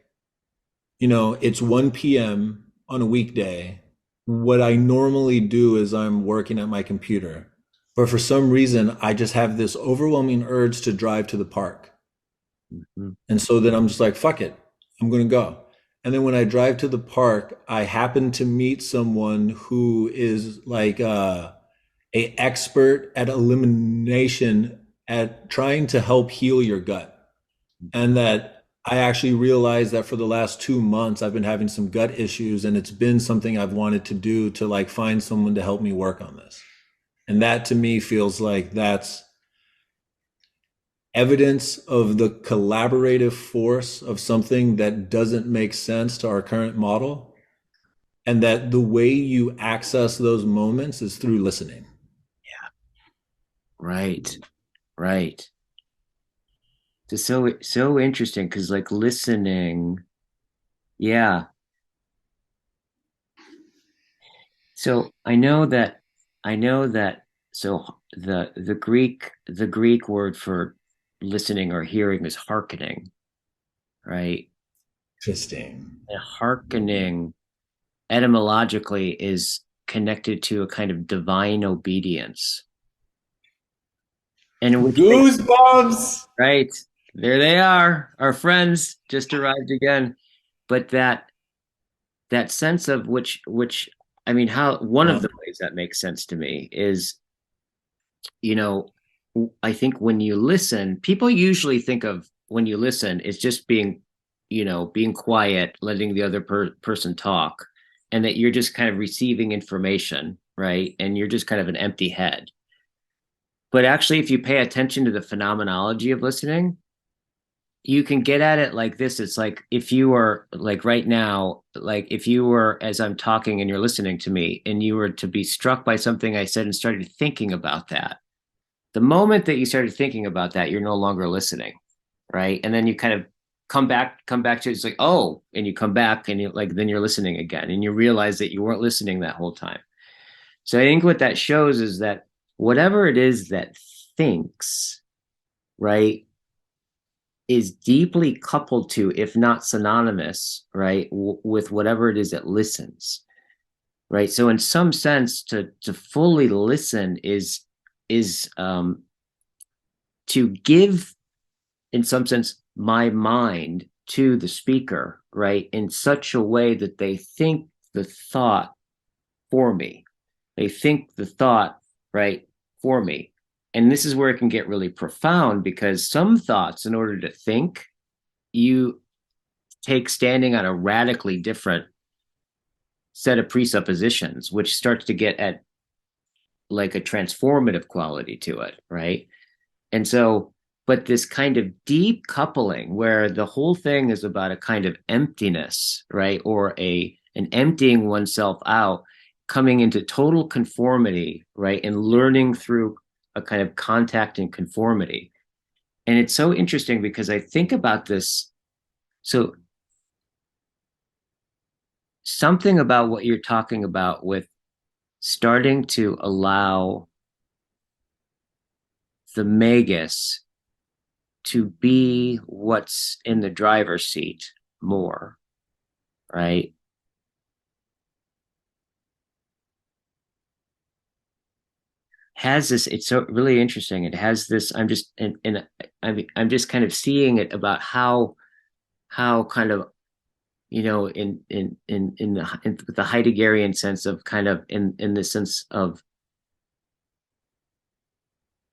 it's 1 p.m. on a weekday. What I normally do is I'm working at my computer. But for some reason, I just have this overwhelming urge to drive to the park. Mhm. And so then I'm just like, fuck it, I'm going to go. And then when I drive to the park, I happen to meet someone who is like a expert at elimination, at trying to help heal your gut. And that I actually realized that for the last 2 months, I've been having some gut issues, and it's been something I've wanted to do to like find someone to help me work on this. And that to me feels like that's evidence of the collaborative force of something that doesn't make sense to our current model. And that the way you access those moments is through listening. Right. Right. It's so interesting because like listening, yeah. So I know that so the Greek word for listening or hearing is hearkening, right? Interesting. And hearkening etymologically is connected to a kind of divine obedience. And which makes Goosebumps. right there they are, our friends just arrived again. But that sense of which I mean, how one of Yeah. the ways that makes sense to me is, you know, I think when you listen, people usually think of when you listen, it's just being, being quiet, letting the other person talk, and that you're just kind of receiving information, right? And you're just kind of an empty head. But actually, if you pay attention to the phenomenology of listening, you can get at it like this. It's like if you were like right now, like if you were, as I'm talking and you're listening to me, and you were to be struck by something I said and started thinking about that. The moment that you started thinking about that, you're no longer listening, right? And then you kind of come back to it. It's like, oh, and you come back and you like then you're listening again, and you realize that you weren't listening that whole time. So I think what that shows is that whatever it is that thinks, right, is deeply coupled to, if not synonymous, right, with whatever it is that listens, right? So in some sense, to fully listen is to give, in some sense, my mind to the speaker, right, in such a way that they think the thought for me. They think the thought, right, for me. And this is where it can get really profound because some thoughts, in order to think, you take standing on a radically different set of presuppositions, which starts to get at like a transformative quality to it, right? And so, but this kind of deep coupling where the whole thing is about a kind of emptiness, right? Or an emptying oneself out, coming into total conformity, right? And learning through a kind of contact and conformity. And it's so interesting because I think about this. So something about what you're talking about with starting to allow the magus to be what's in the driver's seat more, right? Has this, it's so really interesting. It has this, I'm just, and I'm just kind of seeing it about how kind of, in the Heideggerian sense of kind of in the sense of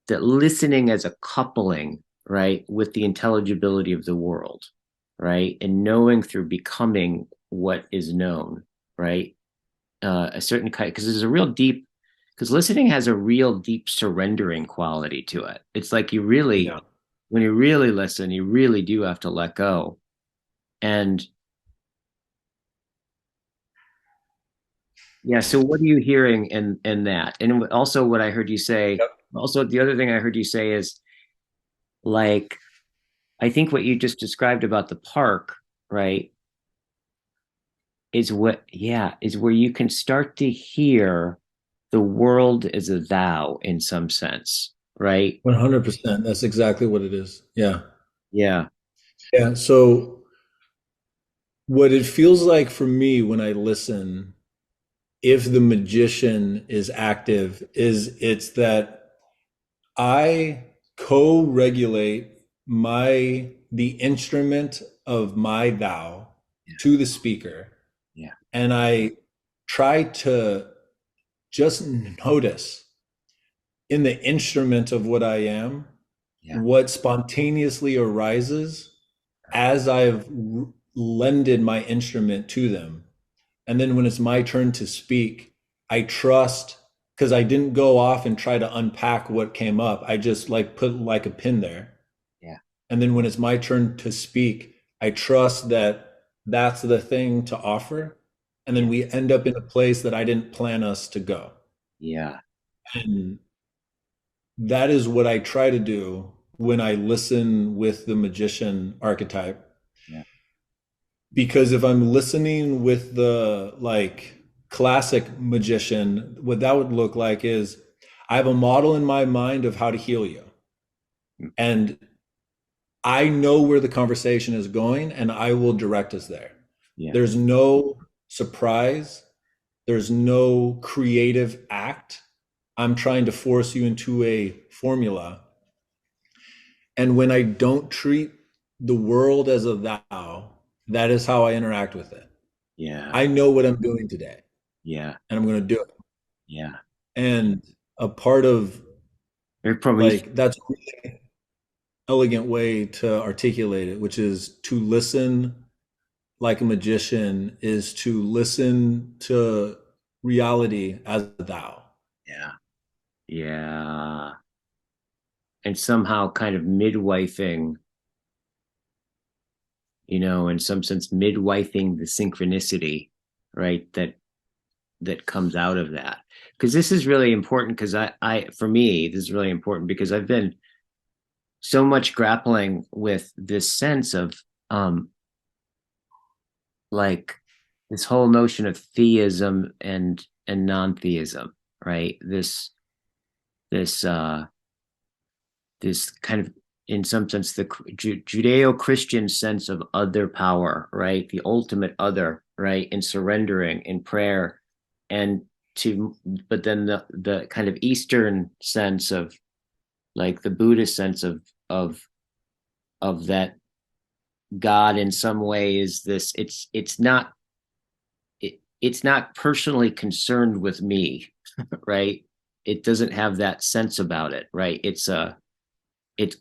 that listening as a coupling, right, with the intelligibility of the world, right, and knowing through becoming what is known, right, a certain kind, because there's a real deep, because listening has a real deep surrendering quality to it. It's like you really, Yeah. when you really listen, you really do have to let go. And yeah, so what are you hearing in that? And also what I heard you say, Yep. also the other thing I heard you say is like I think what you just described about the park, right, is what, yeah, is where you can start to hear the world as a thou in some sense, right? 100%. That's exactly what it is. Yeah. Yeah, Yeah. So what it feels like for me when I listen, if the magician is active, is it's that I co-regulate the instrument of my thou yeah, to the speaker, yeah, and I try to just notice in the instrument of what I am yeah, what spontaneously arises as I've lended my instrument to them. And then when it's my turn to speak, I trust, because I didn't go off and try to unpack what came up. I just like put like a pin there. yeah, And then when it's my turn to speak, I trust that that's the thing to offer. And then yeah, we end up in a place that I didn't plan us to go. yeah, And that is what I try to do when I listen with the magician archetype. yeah, Because if I'm listening with the like classic magician, what that would look like is I have a model in my mind of how to heal you. mm, And I know where the conversation is going and I will direct us there. Yeah. There's no surprise, there's no creative act. I'm trying to force you into a formula. And when I don't treat the world as a thou, that is how I interact with it. Yeah. I know what I'm doing today Yeah. and I'm going to do it. Yeah. And a part of Very Prometheus. like that's a really elegant way to articulate it, which is to listen like a magician is to listen to reality as a thou. Yeah. Yeah. And somehow kind of midwifing, in some sense, midwifing the synchronicity, right? That comes out of that. Because this is really important. Because for me, this is really important because I've been so much grappling with this sense of, um, like this whole notion of theism and non-theism, right? This this kind of, in some sense, the Judeo-Christian sense of other power, right? The ultimate other, right? In surrendering, in prayer, and to, but then the kind of Eastern sense of, like, the Buddhist sense of that God in some way is this. It's not personally concerned with me, right? It doesn't have that sense about it, right? It's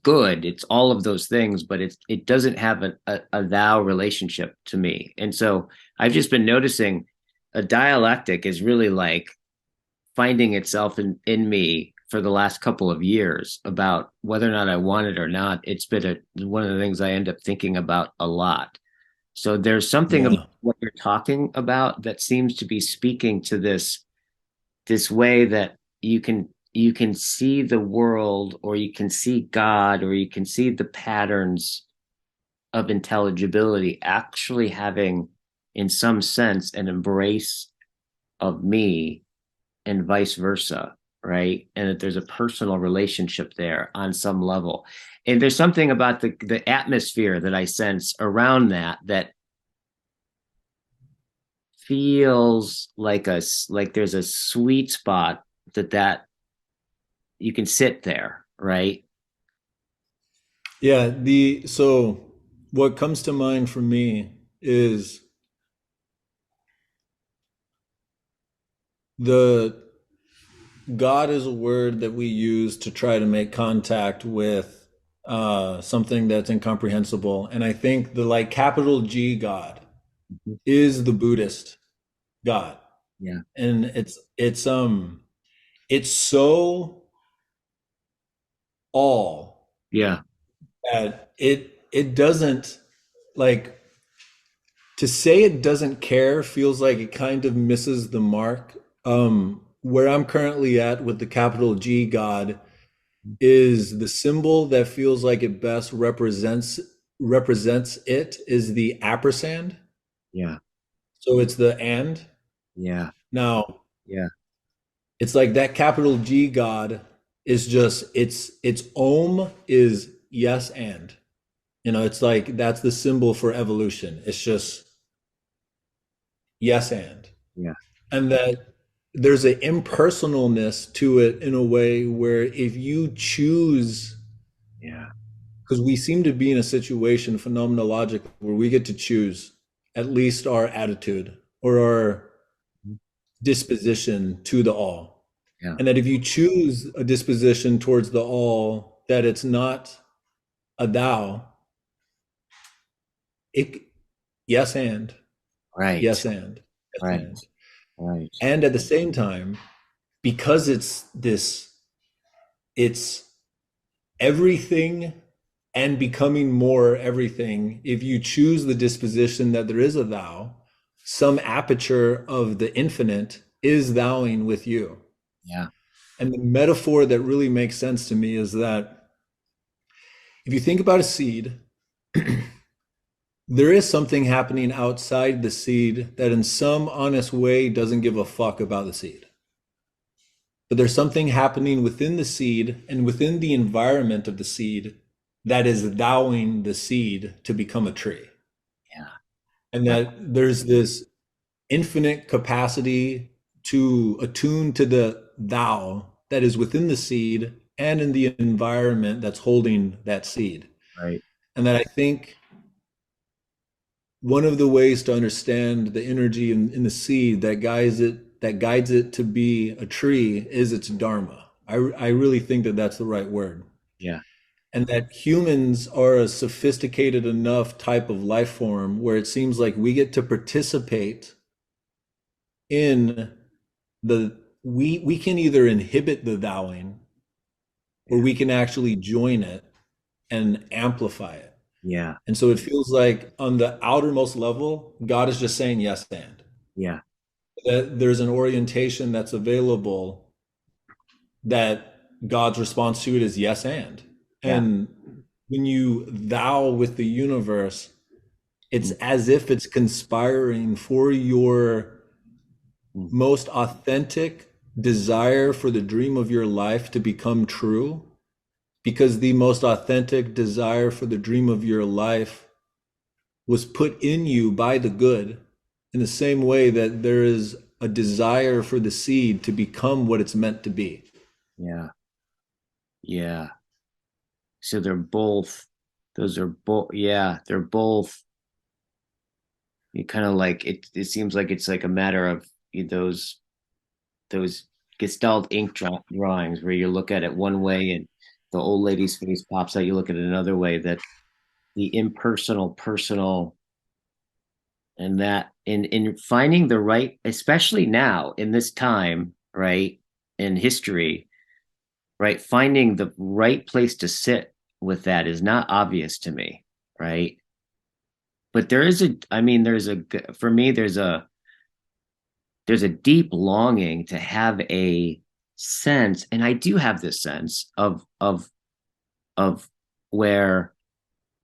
good, it's all of those things, but it doesn't have a thou relationship to me. And so I've just been noticing a dialectic is really like finding itself in me for the last couple of years about whether or not I want it or not. It's been one of the things I end up thinking about a lot. So there's something about Yeah. what you're talking about that seems to be speaking to this way that you can see the world, or you can see God, or you can see the patterns of intelligibility actually having, in some sense, an embrace of me, and vice versa, right? And that there's a personal relationship there on some level. And there's something about the atmosphere that I sense around that feels like there's a sweet spot that you can sit there, right? Yeah. So what comes to mind for me is the God is a word that we use to try to make contact with something that's incomprehensible. And I think the like capital G God Mhm. is the Buddhist God. Yeah. And it's so all Yeah. that it doesn't like to say it doesn't care feels like it kind of misses the mark. Where I'm currently at with the capital G God is the symbol that feels like it best represents it is the ampersand. Yeah. So it's the and. Yeah. Now Yeah. it's like that capital G God is just its ohm is yes and. It's like that's the symbol for evolution. It's just yes and. Yeah. And that there's an impersonalness to it in a way where if you choose, Yeah. because we seem to be in a situation phenomenologically where we get to choose at least our attitude or our disposition to the all. Yeah. And that if you choose a disposition towards the all, that it's not a thou, it yes and Right. yes and yes Right. and. Right. And at the same time, because it's everything and becoming more everything, if you choose the disposition that there is a thou, some aperture of the infinite is thouing with you. Yeah. And the metaphor that really makes sense to me is that if you think about a seed, there is something happening outside the seed that in some honest way doesn't give a fuck about the seed. But there's something happening within the seed and within the environment of the seed that is thouing the seed to become a tree. Yeah. And Right. that there's this infinite capacity to attune to the thou that is within the seed and in the environment that's holding that seed. Right. And that I think one of the ways to understand the energy in the seed that guides it to be a tree is its dharma. I really think that that's the right word. Yeah. And that humans are a sophisticated enough type of life form where it seems like we get to participate in we can either inhibit the thouing or Yeah. we can actually join it and amplify it. Yeah. And so it feels like on the outermost level, God is just saying yes and. Yeah. That there's an orientation that's available that God's response to it is yes and. Yeah. And when you thou with the universe, it's Mm, as if it's conspiring for your mm. most authentic desire for the dream of your life to become true, because the most authentic desire for the dream of your life was put in you by the good, in the same way that there is a desire for the seed to become what it's meant to be. Yeah. Yeah. So they're both, those are both, yeah, they're both, you kind of like it seems like it's like a matter of those Gestalt ink drawings where you look at it one way and the old lady's face pops out, you look at it another way, that the impersonal, personal, and that in finding the right, especially now in this time, right, in history, right, finding the right place to sit with that is not obvious to me, right? But there is a, I mean, there's a, for me, there's a deep longing to have a sense, and I do have this sense of where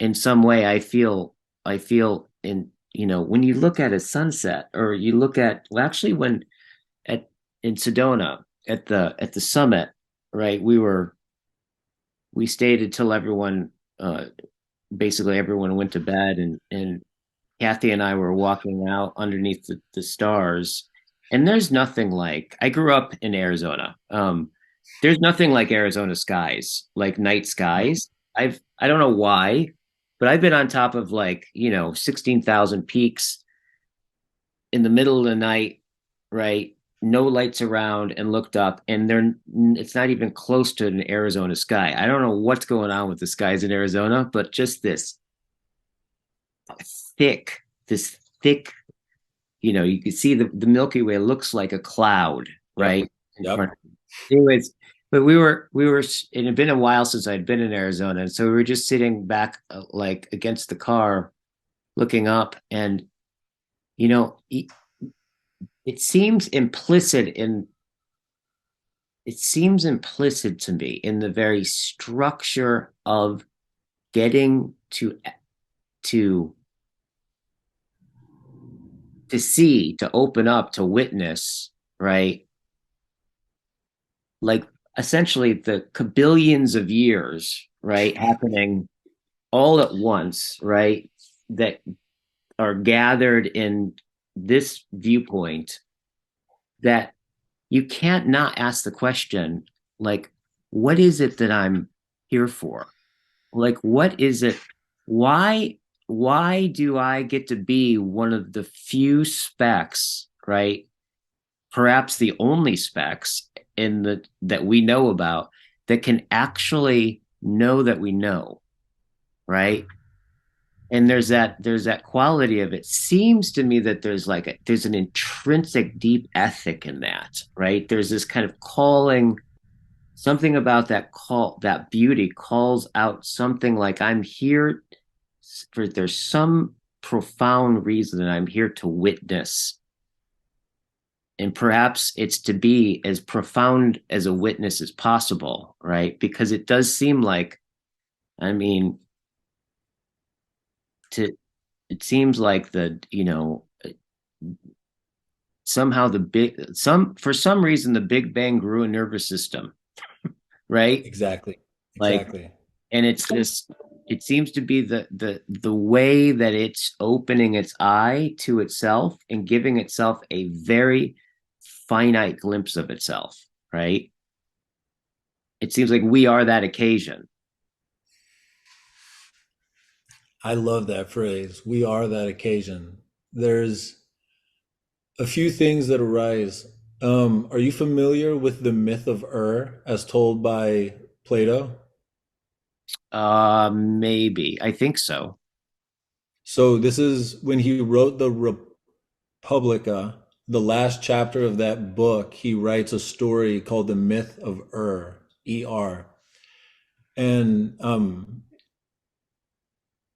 in some way I feel in, when you look at a sunset, or you look at, well, actually, when at in Sedona at the summit, right, we stayed until everyone, basically everyone went to bed, and Kathy and I were walking out underneath the stars, and there's nothing like, I grew up in Arizona. There's nothing like Arizona skies, like night skies. I don't know why, but I've been on top of, like, 16,000 peaks in the middle of the night, right? No lights around, and looked up, and it's not even close to an Arizona sky. I don't know what's going on with the skies in Arizona, but just thick, this thick, you can see the Milky Way looks like a cloud, Yep. right, in front Yep. of you. Anyways, but we were, it had been a while since I'd been in Arizona, and so we were just sitting back, like against the car, looking up, and you know, it, it seems implicit in it seems implicit to me in the very structure of getting to to see, to open up, to witness, right? Like, essentially the billions of years, right, happening all at once, right? That are gathered in this viewpoint, that you can't not ask the question, like, what is it that I'm here for? Like, what is it? Why why do I get to be one of the few specks, right? Perhaps the only specks in the that we know about, that can actually know that we know, right? And there's that quality of it. Seems to me that there's an intrinsic deep ethic in that, right? There's this kind of calling, something about that call, that beauty calls out something like, I'm here for, there's some profound reason that I'm here to witness, and perhaps it's to be as profound as a witness as possible, right? Because it does seem like, I mean, to it seems like somehow the big some for some reason the Big Bang grew a nervous system, right? Exactly. Like, Exactly. and it's this. It seems to be the way that it's opening its eye to itself and giving itself a very finite glimpse of itself, right? It seems like we are that occasion. I love that phrase. We are that occasion. There's a few things that arise. Are you familiar with the myth of as told by Plato? Maybe. I think so. So this is when he wrote the Republica, the last chapter of that book, he writes a story called the myth of Er. And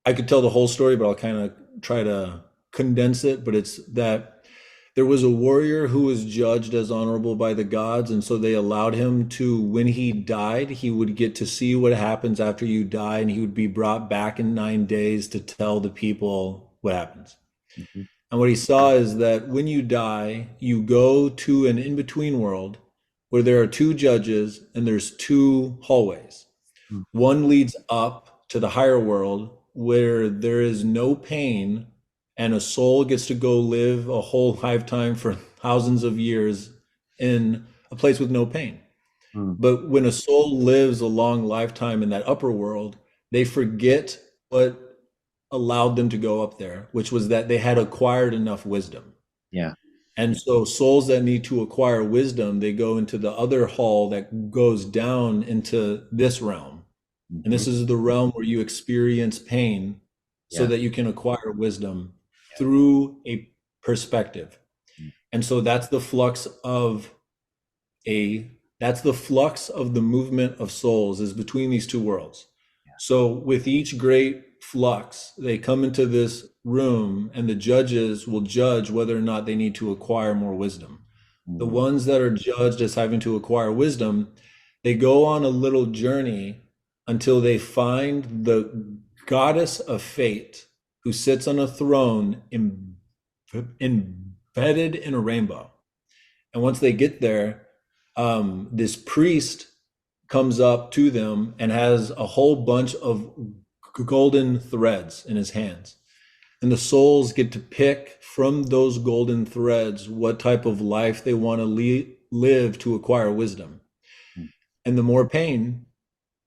I could tell the whole story, but I'll kind of try to condense it. But it's that there was a warrior who was judged as honorable by the gods, and so they allowed him to, when he died, he would get to see what happens after you die, and he would be brought back in 9 days to tell the people what happens. Mhm. And what he saw is that when you die, you go to an in-between world where there are two judges and there's two hallways. One leads up to the higher world where there is no pain and a soul gets to go live a whole lifetime for thousands of years in a place with no pain. Mm. But when a soul lives a long lifetime in that upper world, they forget what allowed them to go up there, which was that they had acquired enough wisdom. Yeah. And so souls that need to acquire wisdom, they go into the other hall that goes down into this realm. And Mhm. this is the realm where you experience pain so Yeah. that you can acquire wisdom through a perspective. Mm. And so a that's the flux of the movement of souls is between these two worlds. So with each great flux, they come into this room and the judges will judge whether or not they need to acquire more wisdom. The Mhm. ones that are judged as having to acquire wisdom, they go on a little journey until they find the goddess of fate who sits on a throne embedded in a rainbow. And once they get there, this priest comes up to them and has a whole bunch of golden threads in his hands. And the souls get to pick from those golden threads what type of life they want to live to acquire wisdom. Mm. And the more pain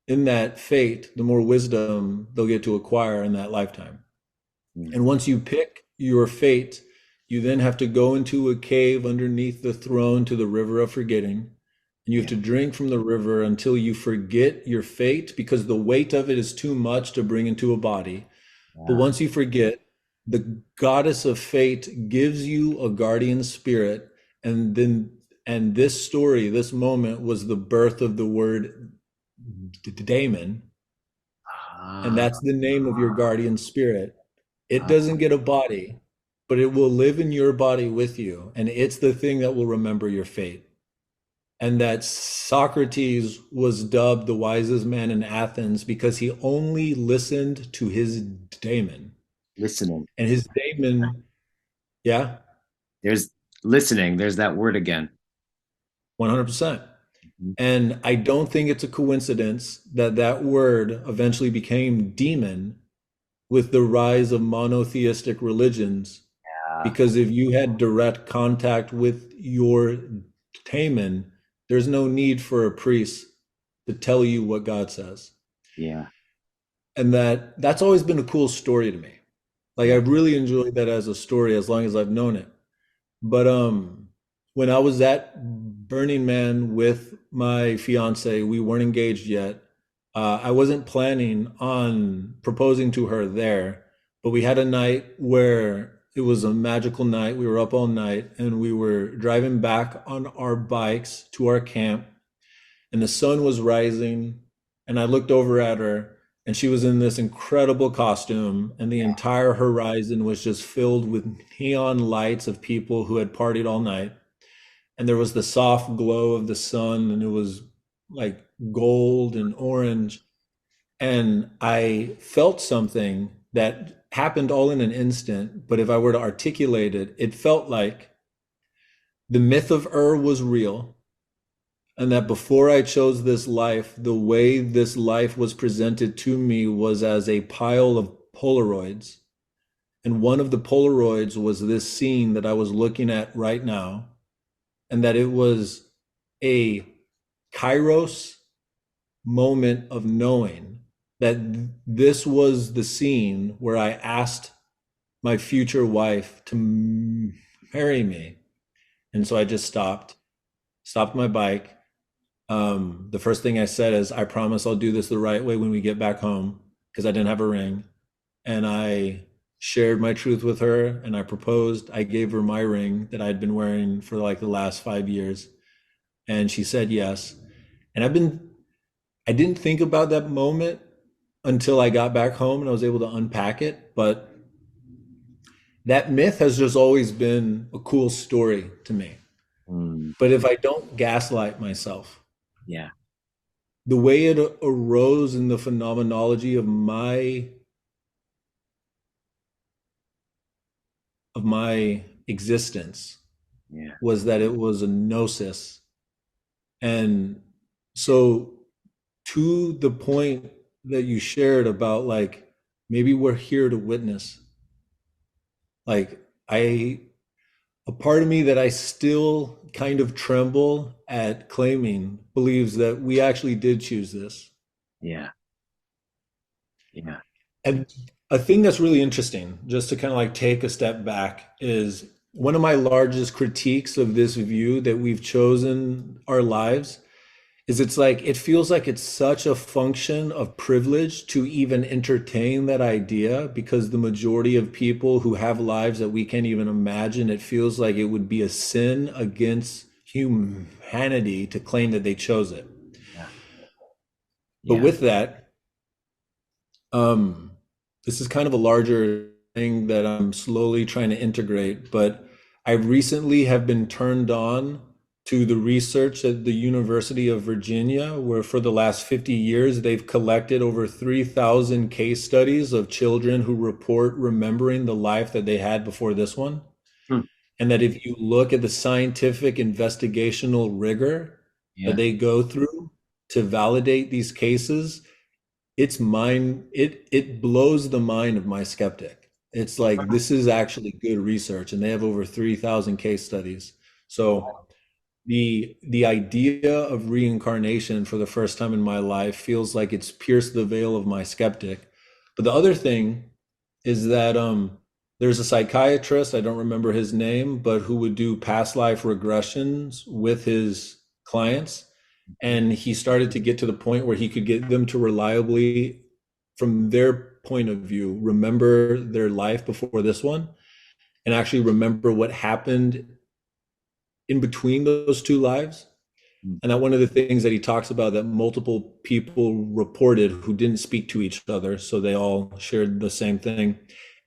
in that fate, the more wisdom they'll get to acquire in that lifetime. And Mhm. once you pick your fate, you then have to go into a cave underneath the throne to the river of forgetting. And you have Yeah. to drink from the river until you forget your fate because the weight of it is too much to bring into a body. But Yeah. once you forget, the goddess of fate gives you a guardian spirit. And this story, this moment was the birth of the word daemon. And Ah, that's the name of your guardian spirit. It ah, doesn't get a body, but it will live in your body with you. And it's the thing that will remember your fate. And that Socrates was dubbed the wisest man in Athens because he only listened to his daemon. listening. And his daemon, yeah, There's listening. There's that word again. 100%. Mhm. And I don't think it's a coincidence that that word eventually became demon with the rise of monotheistic religions. Yeah. Because if you had direct contact with your daemon, there's no need for a priest to tell you what God says. Yeah. And that's always been a cool story to me. Like Yeah. I've really enjoyed that as a story as long as I've known it. But when I was at Burning Man with my fiance, we weren't engaged yet. I wasn't planning on proposing to her there, but we had a night where it was a magical night. We were up all night and we were driving back on our bikes to our camp, and the sun was rising. And I looked over at her, and she was in this incredible costume, and the entire horizon was just filled with neon lights of people who had partied all night. And there was the soft glow of the sun, and it was like gold and orange. And I felt something that happened all in an instant. But if I were to articulate it, it felt like the myth of was real, and that before I chose this life, the way this life was presented to me was as a pile of Polaroids. And one of the Polaroids was this scene that I was looking at right now, and that it was a kairos moment of knowing that this was the scene where I asked my future wife to marry me. And so I just stopped my bike. The first thing I said is, I promise I'll do this the right way when we get back home, because I didn't have a ring. And I shared my truth with her, and I proposed. I gave her my ring that I'd been wearing for like the last 5 years. And she said yes. And I didn't think about that moment until I got back home and I was able to unpack it. But that myth has just always been a cool story to me. Mm, But if I don't gaslight myself, yeah. the way it arose in the phenomenology of my existence Yeah. was that it was a gnosis. And so, to the point that you shared about, like, maybe we're here to witness, like, a part of me that I still kind of tremble at claiming believes that we actually did choose this. Yeah. Yeah. And a thing that's really interesting, just to kind of like take a step back, is one of my largest critiques of this view that we've chosen our lives is it's like it feels like it's such a function of privilege to even entertain that idea, because the majority of people who have lives that we can't even imagine, it feels like it would be a sin against humanity to claim that they chose it. Yeah. But Yeah. with that, um, this is kind of a larger thing that I'm slowly trying to integrate, but I recently have been turned on to the research at the University of Virginia, where for the last 50 years, they've collected over 3,000 case studies of children who report remembering the life that they had before this one. Hmm. And that if you look at the scientific investigational rigor that Yeah. they go through to validate these cases, it blows the mind of my skeptic. It's like, this is actually good research, and they have over 3,000 case studies. So the idea of reincarnation for the first time in my life feels like it's pierced the veil of my skeptic. But the other thing is that there's a psychiatrist, I don't remember his name, but who would do past life regressions with his clients. And he started to get to the point where he could get them to reliably, from their point of view, remember their life before this one, and actually remember what happened in between those two lives. Hmm. And that one of the things that he talks about, that multiple people reported who didn't speak to each other, so they all shared the same thing.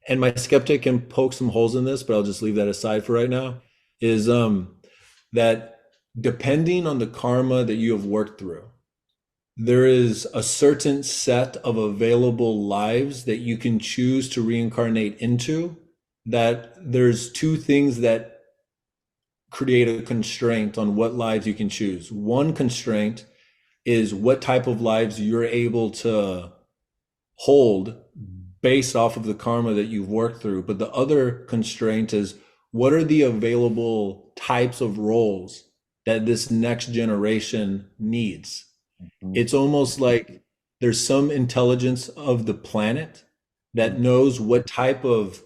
And my skeptic can poke some holes in this, but I'll just leave that aside for right now, is that depending on the karma that you have worked through, there is a certain set of available lives that you can choose to reincarnate into. That there's two things that create a constraint on what lives you can choose. One constraint is what type of lives you're able to hold based off of the karma that you've worked through. But the other constraint is, what are the available types of roles that this next generation needs? Mhm. It's almost like there's some intelligence of the planet that knows what type of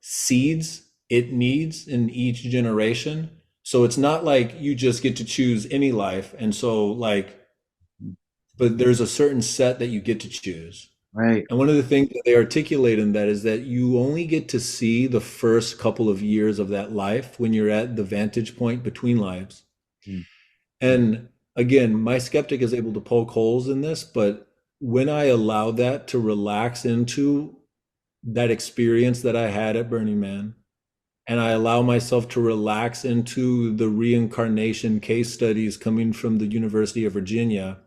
seeds it needs in each generation. So it's not like you just get to choose any life. And so, like, but there's a certain set that you get to choose. Right. And one of the things that they articulate in that is that you only get to see the first couple of years of that life when you're at the vantage point between lives. Mm. And again, my skeptic is able to poke holes in this, but when I allow that to relax into that experience that I had at Burning Man, and I allow myself to relax into the reincarnation case studies coming from the University of Virginia,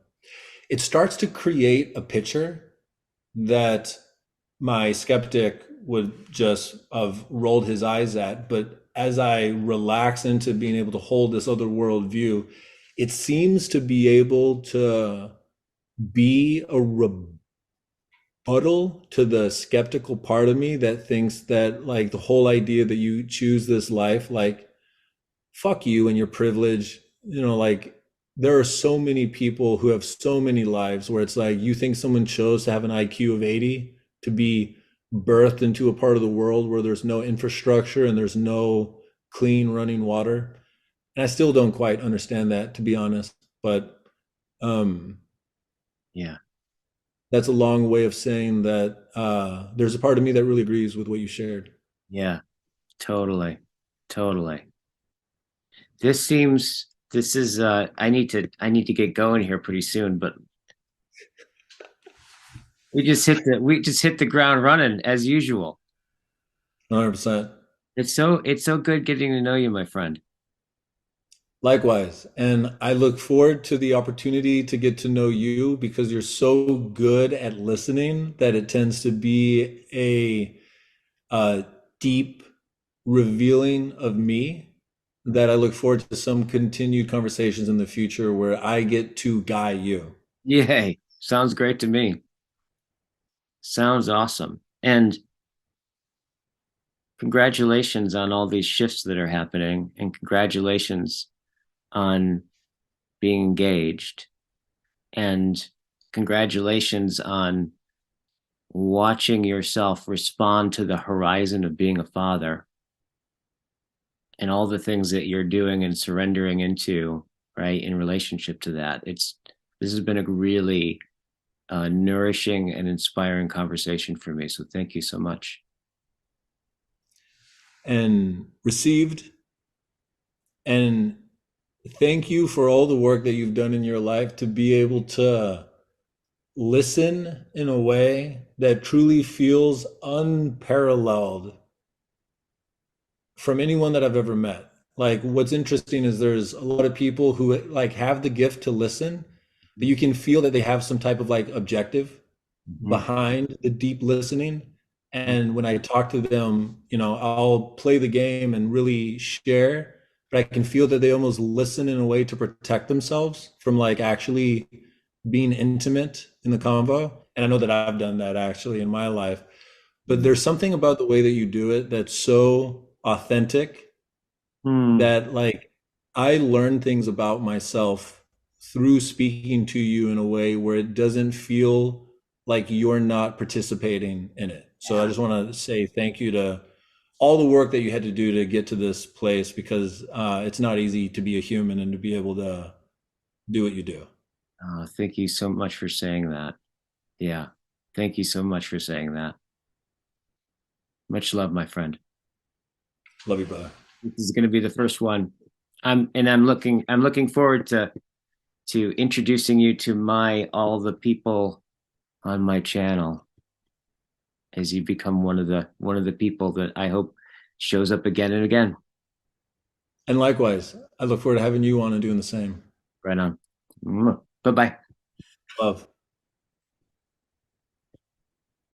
it starts to create a picture that my skeptic would just have rolled his eyes at. But as I relax into being able to hold this other worldview, it seems to be able to be a rebuttal to the skeptical part of me that thinks that like the whole idea that you choose this life, like fuck you and your privilege, like there are so many people who have so many lives where it's like you think someone chose to have an IQ of 80 to be birthed into a part of the world where there's no infrastructure and there's no clean running water. And I still don't quite understand that, to be honest. But um, Yeah. that's a long way of saying that there's a part of me that really agrees with what you shared. Yeah. Totally. Totally. This is I need to get going here pretty soon, but we just hit the ground running as usual. 100%. It's so good getting to know you, my friend. Likewise. And I look forward to the opportunity to get to know you because you're so good at listening that it tends to be a deep revealing of me that I look forward to some continued conversations in the future where I get to guide you. Yay. Sounds great to me. Sounds awesome. And congratulations on all these shifts that are happening, and congratulations on being engaged, and congratulations on watching yourself respond to the horizon of being a father and all the things that you're doing and surrendering into, right, in relationship to that. This has been a really nourishing and inspiring conversation for me. So thank you so much. And received. And thank you for all the work that you've done in your life to be able to listen in a way that truly feels unparalleled from anyone that I've ever met. Like what's interesting is there's a lot of people who like have the gift to listen, but you can feel that they have some type of like objective Mhm. behind the deep listening. And when I talk to them, I'll play the game and really share, but I can feel that they almost listen in a way to protect themselves from like actually being intimate in the convo. And I know that I've done that actually in my life. But there's something about the way that you do it that's so authentic Hmm. that like I learn things about myself through speaking to you in a way where it doesn't feel like you're not participating in it. So I Yeah. just want to say thank you to all the work that you had to do to get to this place because it's not easy to be a human and to be able to do what you do. Thank you so much for saying that. Yeah. Thank you so much for saying that. Much love, my friend. Love you, brother. This is going to be the first one. I'm looking forward to introducing you to my all the people on my channel as you become one of the people that I hope shows up again and again. And likewise, I look forward to having you on and doing the same. Right on. Bye bye. Love.